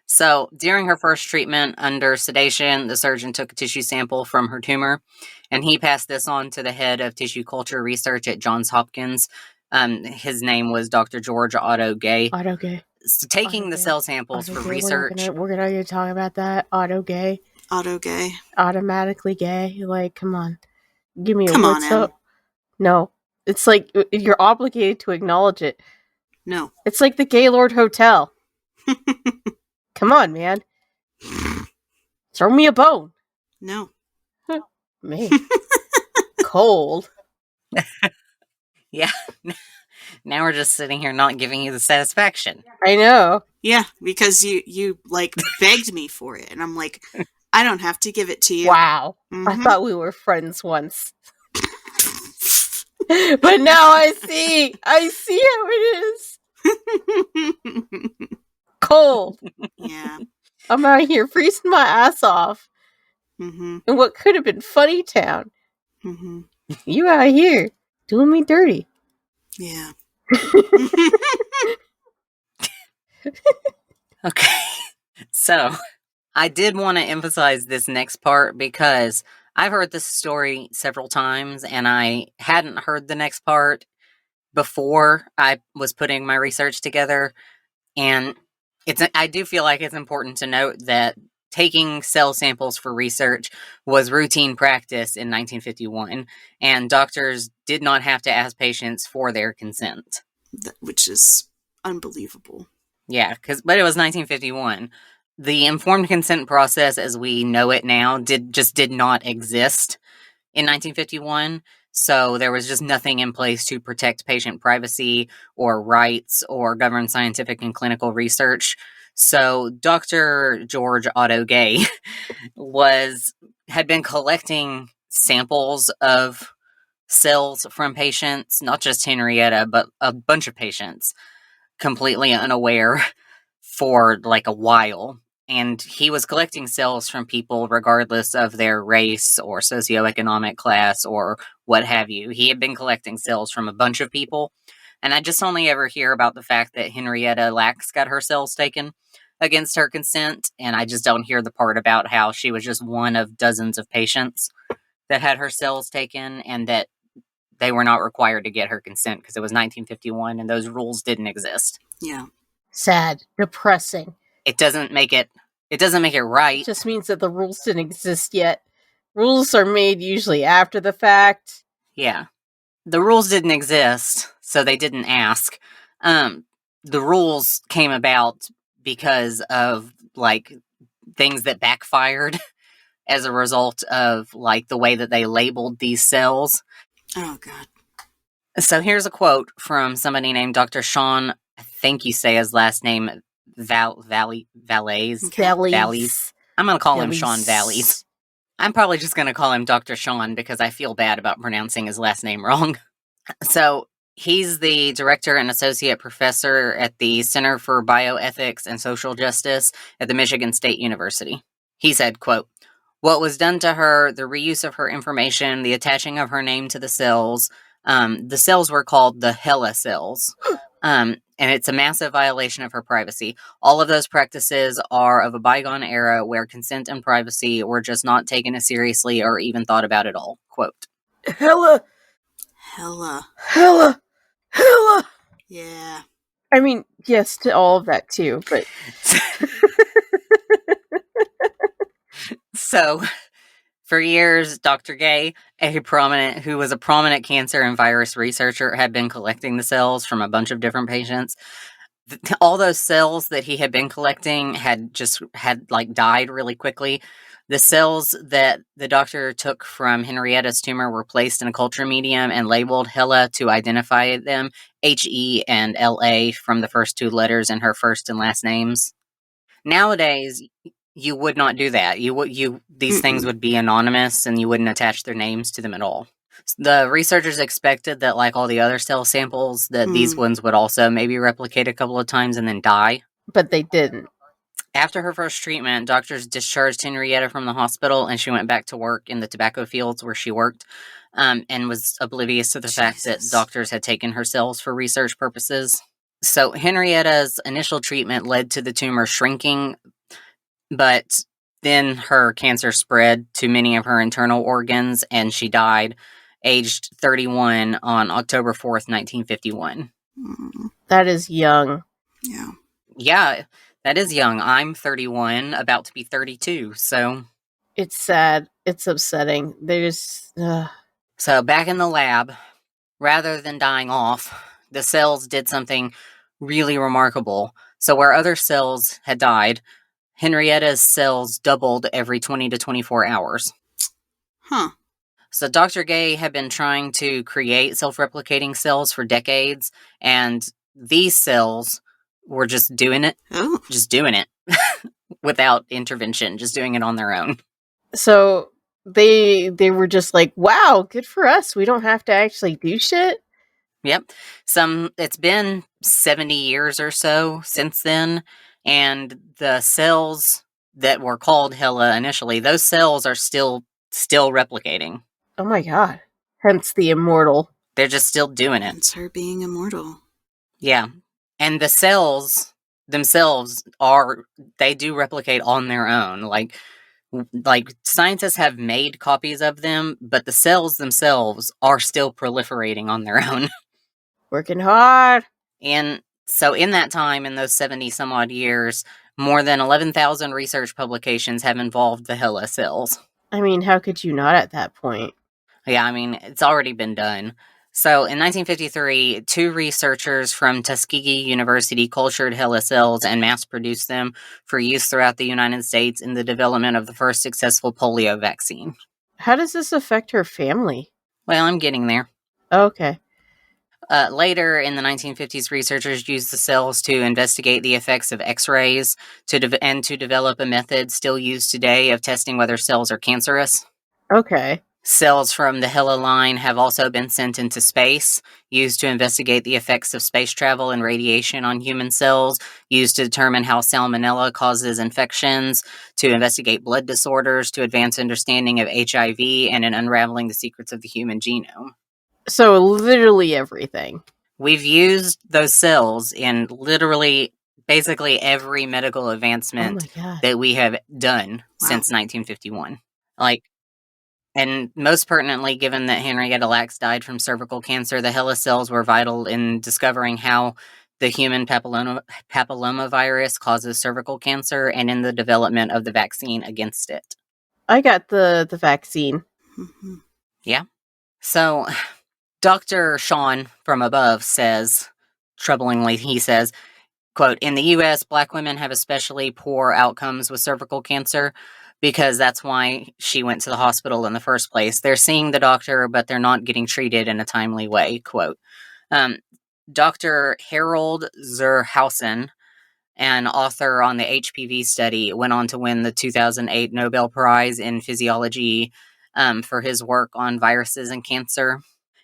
So during her first treatment under sedation, the surgeon took a tissue sample from her tumor, and he passed this on to the head of tissue culture research at Johns Hopkins. His name was Dr. George Otto Gay. Otto Gay. So taking the cell samples for research. We're gonna talk about that. Otto Gay. Otto Gay. Automatically gay. Like, come on. Give me a come word. On, Em. No. It's like you're obligated to acknowledge it. No. It's like the Gaylord Hotel. Come on, man. Throw me a bone. No. Man. Cold. Yeah. Now we're just sitting here not giving you the satisfaction. I know. Yeah, because you like begged me for it, and I'm like, I don't have to give it to you. Wow. I thought we were friends once. But now I see how it is. Cold. Yeah. I'm out here freezing my ass off. In what could have been Funny Town. You out here doing me dirty. Yeah. Okay. So, I did want to emphasize this next part because I've heard this story several times, and I hadn't heard the next part before I was putting my research together. And I do feel like it's important to note that taking cell samples for research was routine practice in 1951, and doctors did not have to ask patients for their consent. Which is unbelievable. Yeah, but it was 1951. The informed consent process as we know it now did not exist in 1951. So there was just nothing in place to protect patient privacy or rights or govern scientific and clinical research. So Dr. George Otto Gay had been collecting samples of cells from patients, not just Henrietta, but a bunch of patients, completely unaware for like a while. And he was collecting cells from people regardless of their race or socioeconomic class or what have you. He had been collecting cells from a bunch of people. And I just only ever hear about the fact that Henrietta Lacks got her cells taken against her consent. And I just don't hear the part about how she was just one of dozens of patients that had her cells taken and that they were not required to get her consent because it was 1951 and those rules didn't exist. Yeah. Sad. Depressing. It doesn't make it right. It just means that the rules didn't exist yet. Rules are made usually after the fact. Yeah. The rules didn't exist, so they didn't ask. The rules came about because of, like, things that backfired as a result of, like, the way that they labeled these cells. Oh, God. So here's a quote from somebody named Dr. Sean, I think you say his last name, Valleys. Okay. Valleys. I'm going to call him Sean Valleys. Valleys. I'm probably just going to call him Dr. Sean because I feel bad about pronouncing his last name wrong. So he's the director and associate professor at the Center for Bioethics and Social Justice at the Michigan State University. He said, quote, "What was done to her, the reuse of her information, the attaching of her name to the cells were called the HeLa cells. And it's a massive violation of her privacy. All of those practices are of a bygone era where consent and privacy were just not taken as seriously or even thought about at all." Quote. Hella. Hella. Hella. Hella. Yeah. I mean, yes to all of that too, but So, for years, Dr. Gay, who was a prominent cancer and virus researcher, had been collecting the cells from a bunch of different patients. All those cells that he had been collecting had died really quickly. The cells that the doctor took from Henrietta's tumor were placed in a culture medium and labeled HeLa to identify them, H-E and L-A from the first two letters in her first and last names. Nowadays, you would not do that. These things would be anonymous and you wouldn't attach their names to them at all. The researchers expected that, like all the other cell samples, that these ones would also maybe replicate a couple of times and then die. but they didn't. After her first treatment, doctors discharged Henrietta from the hospital and she went back to work in the tobacco fields where she worked, and was oblivious to the fact that doctors had taken her cells for research purposes. So Henrietta's initial treatment led to the tumor shrinking, but then her cancer spread to many of her internal organs and she died, aged 31, on October 4th, 1951. That is young. Yeah. Yeah, that is young. I'm 31, about to be 32, so... It's sad. It's upsetting. So back in the lab, rather than dying off, the cells did something really remarkable. So where other cells had died, Henrietta's cells doubled every 20 to 24 hours. Huh. So Dr. Gay had been trying to create self-replicating cells for decades, and these cells were just doing it. Oh. Just doing it. Without intervention, just doing it on their own. So they were just like, wow, good for us. We don't have to actually do shit. Yep. It's been 70 years or so since then, and the cells that were called HeLa initially, those cells are still replicating. Oh my god. Hence the immortal. They're just still doing it. It's her being immortal. Yeah. And the cells themselves they do replicate on their own. Like scientists have made copies of them, but the cells themselves are still proliferating on their own. Working hard. And so in that time, in those 70 some odd years, more than 11,000 research publications have involved the HeLa cells. I mean, how could you not at that point? Yeah, I mean, it's already been done. So in 1953, two researchers from Tuskegee University cultured HeLa cells and mass-produced them for use throughout the United States in the development of the first successful polio vaccine. How does this affect her family? Well, I'm getting there. Okay. Later in the 1950s, researchers used the cells to investigate the effects of X-rays and to develop a method still used today of testing whether cells are cancerous. Okay. Cells from the HeLa line have also been sent into space, used to investigate the effects of space travel and radiation on human cells, used to determine how salmonella causes infections, to investigate blood disorders, to advance understanding of HIV, and in unraveling the secrets of the human genome. So literally everything. We've used those cells in literally basically every medical advancement Oh my God. that we have done Wow. since 1951. And most pertinently, given that Henrietta Lacks died from cervical cancer, the HeLa cells were vital in discovering how the human papillomavirus causes cervical cancer and in the development of the vaccine against it. I got the vaccine. Mm-hmm. Yeah. So, Dr. Sean from above says, troublingly, he says, quote, in the U.S., Black women have especially poor outcomes with cervical cancer because that's why she went to the hospital in the first place. They're seeing the doctor, but they're not getting treated in a timely way, quote. Dr. Harold Zurhausen, an author on the HPV study, went on to win the 2008 Nobel Prize in Physiology for his work on viruses and cancer.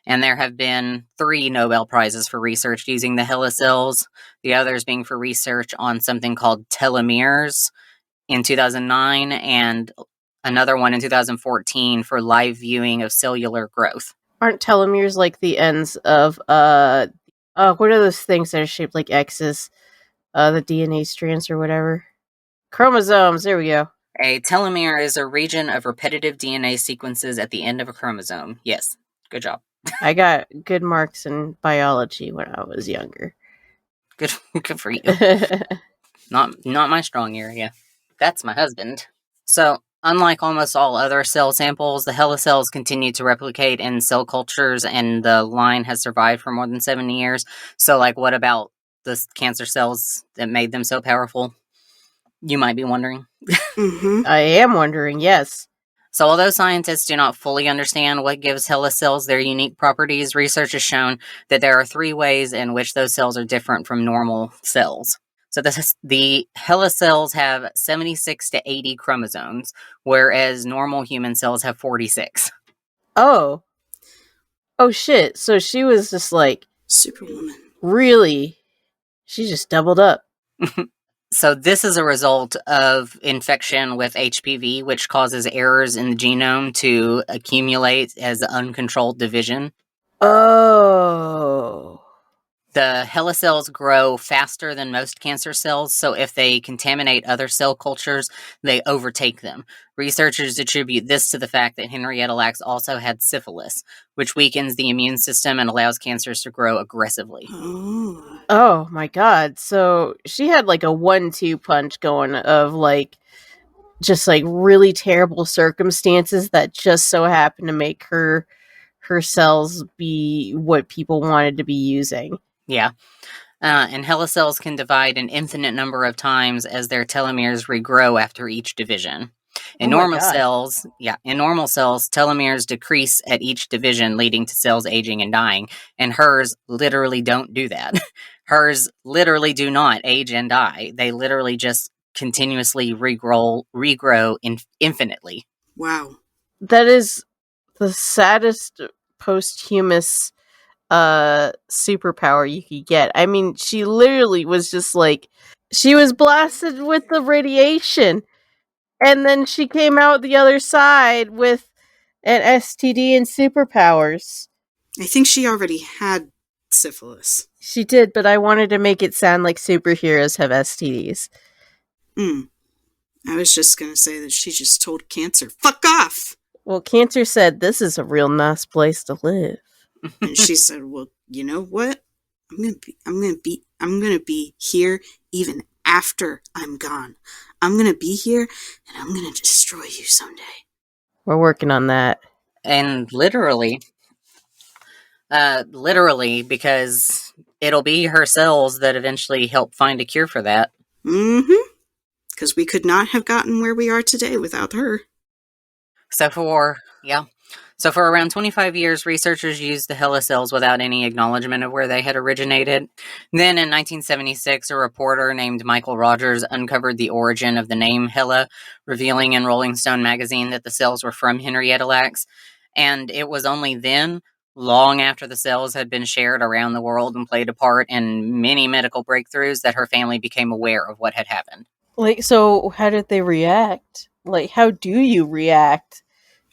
And there have been 3 Nobel Prizes for research using the HeLa cells, the others being for research on something called telomeres in 2009, and another one in 2014 for live viewing of cellular growth. Aren't telomeres like the ends of what are those things that are shaped like X's? The DNA strands or whatever. Chromosomes, there we go. A telomere is a region of repetitive DNA sequences at the end of a chromosome. Yes, good job. I got good marks in biology when I was younger. Good for you. Not my strong area. That's my husband. So, unlike almost all other cell samples, the HeLa cells continue to replicate in cell cultures, and the line has survived for more than 70 years. So, what about the cancer cells that made them so powerful? You might be wondering. Mm-hmm. I am wondering, yes. So, although scientists do not fully understand what gives HeLa cells their unique properties, research has shown that there are 3 ways in which those cells are different from normal cells. So the HeLa cells have 76 to 80 chromosomes, whereas normal human cells have 46. Oh shit, so she was just Superwoman. really, she just doubled up. So this is a result of infection with HPV, which causes errors in the genome to accumulate as uncontrolled division. Oh. The HeLa cells grow faster than most cancer cells, so if they contaminate other cell cultures, they overtake them. Researchers attribute this to the fact that Henrietta Lacks also had syphilis, which weakens the immune system and allows cancers to grow aggressively. Oh my God. So she had a 1-2 punch going of just really terrible circumstances that just so happened to make her cells be what people wanted to be using. Yeah. And HeLa cells can divide an infinite number of times as their telomeres regrow after each division. In normal cells, telomeres decrease at each division, leading to cells aging and dying. And hers literally don't do that. Hers literally do not age and die. They literally just continuously regrow infinitely. Wow. That is the saddest posthumous superpower you could get. I mean, she literally was just she was blasted with the radiation, and then she came out the other side with an STD and superpowers. I think she already had syphilis. She did, but I wanted to make it sound like superheroes have STDs. I was just going to say that she just told cancer, fuck off! Well, cancer said, this is a real nice place to live. And she said, well, you know what? I'm gonna be here even after I'm gone. I'm gonna be here and I'm gonna destroy you someday. We're working on that. And literally, because it'll be her cells that eventually help find a cure for that. Mm-hmm. Because we could not have gotten where we are today without her. So for around 25 years, researchers used the HeLa cells without any acknowledgement of where they had originated. Then in 1976, a reporter named Michael Rogers uncovered the origin of the name HeLa, revealing in Rolling Stone magazine that the cells were from Henrietta Lacks. And it was only then, long after the cells had been shared around the world and played a part in many medical breakthroughs, that her family became aware of what had happened. Like, so how did they react? Like, how do you react?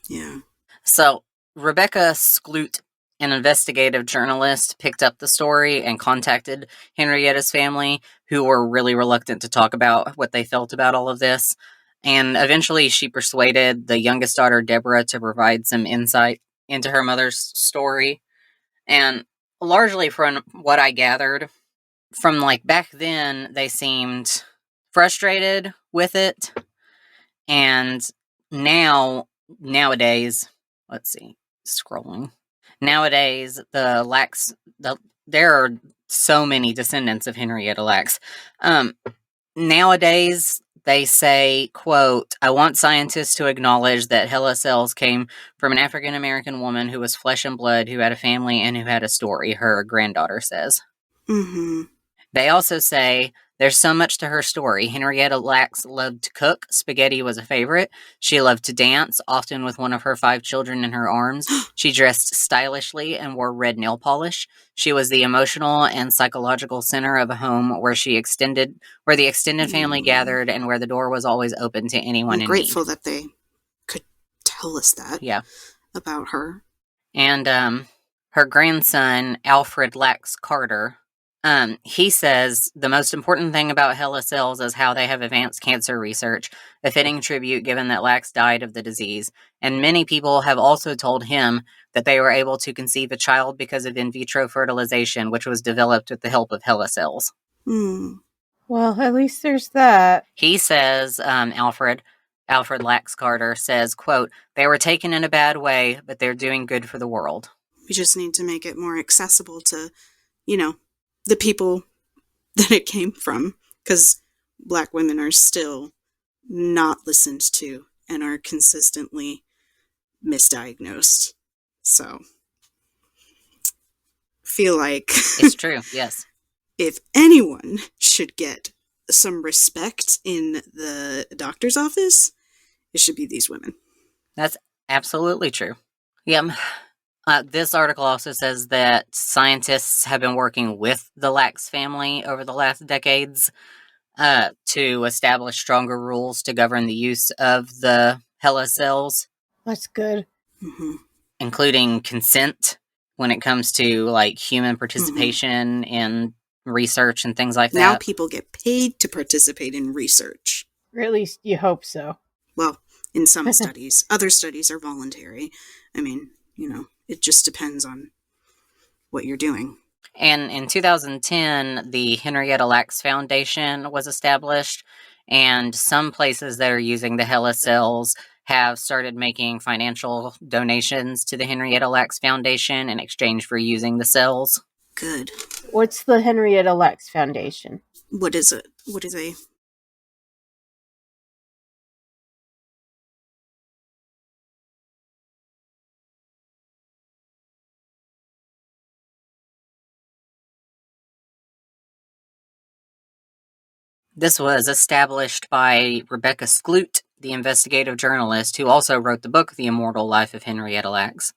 Yeah. So, Rebecca Skloot, an investigative journalist, picked up the story and contacted Henrietta's family, who were really reluctant to talk about what they felt about all of this. And eventually she persuaded the youngest daughter, Deborah, to provide some insight into her mother's story. And largely from what I gathered, from like back then, they seemed frustrated with it. And nowadays, let's see, scrolling. Nowadays, there are so many descendants of Henrietta Lacks. Nowadays, they say, quote, "I want scientists to acknowledge that Hella cells came from an African American woman who was flesh and blood, who had a family and who had a story," her granddaughter says. Mm-hmm. They also say, "There's so much to her story. Henrietta Lacks loved to cook. Spaghetti was a favorite. She loved to dance, often with one of her 5 children in her arms. She dressed stylishly and wore red nail polish. She was the emotional and psychological center of a home where the extended family gathered and where the door was always open to anyone I'm in grateful need." that they could tell us that Yeah. about her. And her grandson, Alfred Lacks Carter, he says the most important thing about Hella cells is how they have advanced cancer research, a fitting tribute given that Lacks died of the disease. And many people have also told him that they were able to conceive a child because of in vitro fertilization, which was developed with the help of Hella cells. Hmm. Well, at least there's that. He says, Alfred Lacks Carter says, quote, "They were taken in a bad way, but they're doing good for the world." We just need to make it more accessible to, the people that it came from, because Black women are still not listened to and are consistently misdiagnosed. So, feel like It's true, yes. if anyone should get some respect in the doctor's office, it should be these women. That's absolutely true. Yep. This article also says that scientists have been working with the Lacks family over the last decades to establish stronger rules to govern the use of the Hella cells, That's good. Mm-hmm. including consent when it comes to like human participation in research and things like that. Now people get paid to participate in research. Or at least you hope so. Well, in some studies. Other studies are voluntary. I mean, it just depends on what you're doing. And in 2010, the Henrietta Lacks Foundation was established, and some places that are using the Hella cells have started making financial donations to the Henrietta Lacks Foundation in exchange for using the cells. Good. What's the Henrietta Lacks Foundation? What is it? What is a... This was established by Rebecca Skloot, the investigative journalist who also wrote the book The Immortal Life of Henrietta Lacks.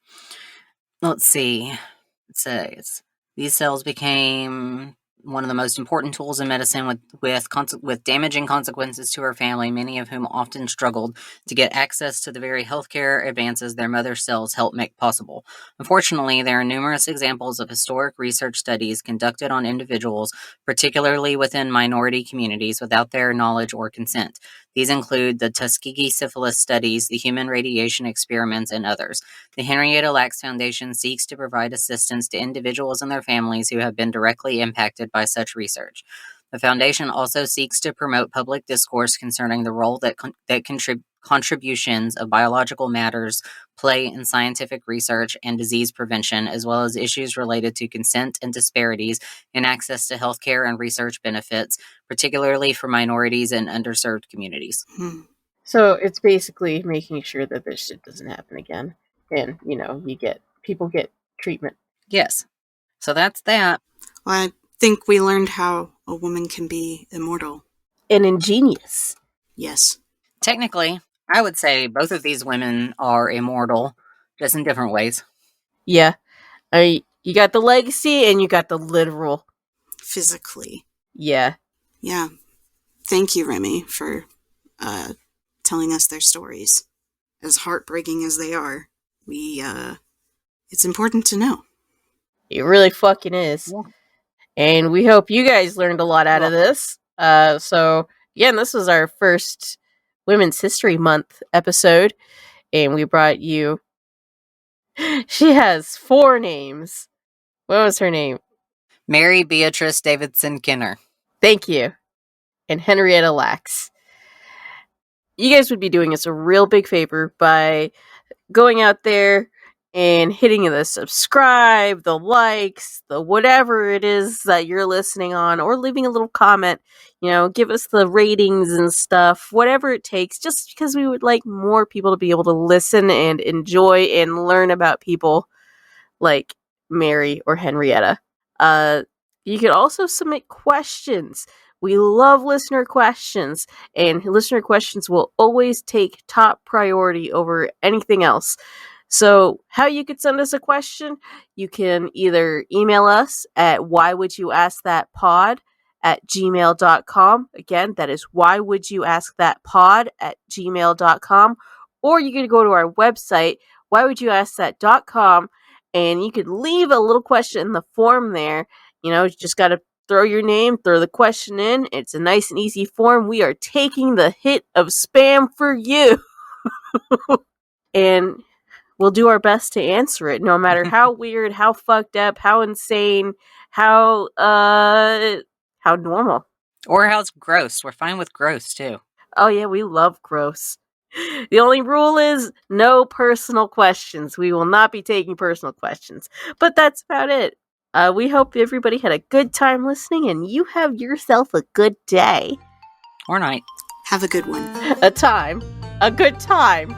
Let's see. It says, "These cells became one of the most important tools in medicine with damaging consequences to her family, many of whom often struggled to get access to the very healthcare advances their mother's cells helped make possible. Unfortunately, there are numerous examples of historic research studies conducted on individuals, particularly within minority communities, without their knowledge or consent. These include the Tuskegee syphilis studies, the human radiation experiments, and others. The Henrietta Lacks Foundation seeks to provide assistance to individuals and their families who have been directly impacted by such research. The foundation also seeks to promote public discourse concerning the role that contributions of biological matters play in scientific research and disease prevention, as well as issues related to consent and disparities in access to healthcare and research benefits, particularly for minorities and underserved communities." So it's basically making sure that this shit doesn't happen again. And, people get treatment. Yes. So that's that. Well, I think we learned how a woman can be immortal. And ingenious. Yes. Technically, I would say both of these women are immortal Just in different ways. Yeah. You got the legacy and you got the literal. Physically. Yeah. Yeah. Thank you, Remy, for telling us their stories. As heartbreaking as they are, it's important to know. It really fucking is. Yeah. And we hope you guys learned a lot out of this. So, again, this was our first Women's History Month episode. And we brought you... She has 4 names. What was her name? Mary Beatrice Davidson Kinner. Thank you. And Henrietta Lacks. You guys would be doing us a real big favor by going out there and hitting the subscribe, the likes, the whatever it is that you're listening on, or leaving a little comment. Give us the ratings and stuff, whatever it takes, just because we would like more people to be able to listen and enjoy and learn about people like Mary or Henrietta. You could also submit questions. We love listener questions, and listener questions will always take top priority over anything else. So, how you could send us a question, you can either email us at whywouldyouskthatpod@gmail.com. Again, that is whywouldyouskthatpod@gmail.com. Or you could go to our website, whywouldyouskthat.com, and you could leave a little question in the form there. You just got to throw your name, throw the question in. It's a nice and easy form. We are taking the hit of spam for you. And we'll do our best to answer it, no matter how weird, how fucked up, how insane, how normal. Or how's gross. We're fine with gross, too. Oh yeah, we love gross. The only rule is no personal questions. We will not be taking personal questions. But that's about it. We hope everybody had a good time listening, and you have yourself a good day. Or night. Have a good one. A good time.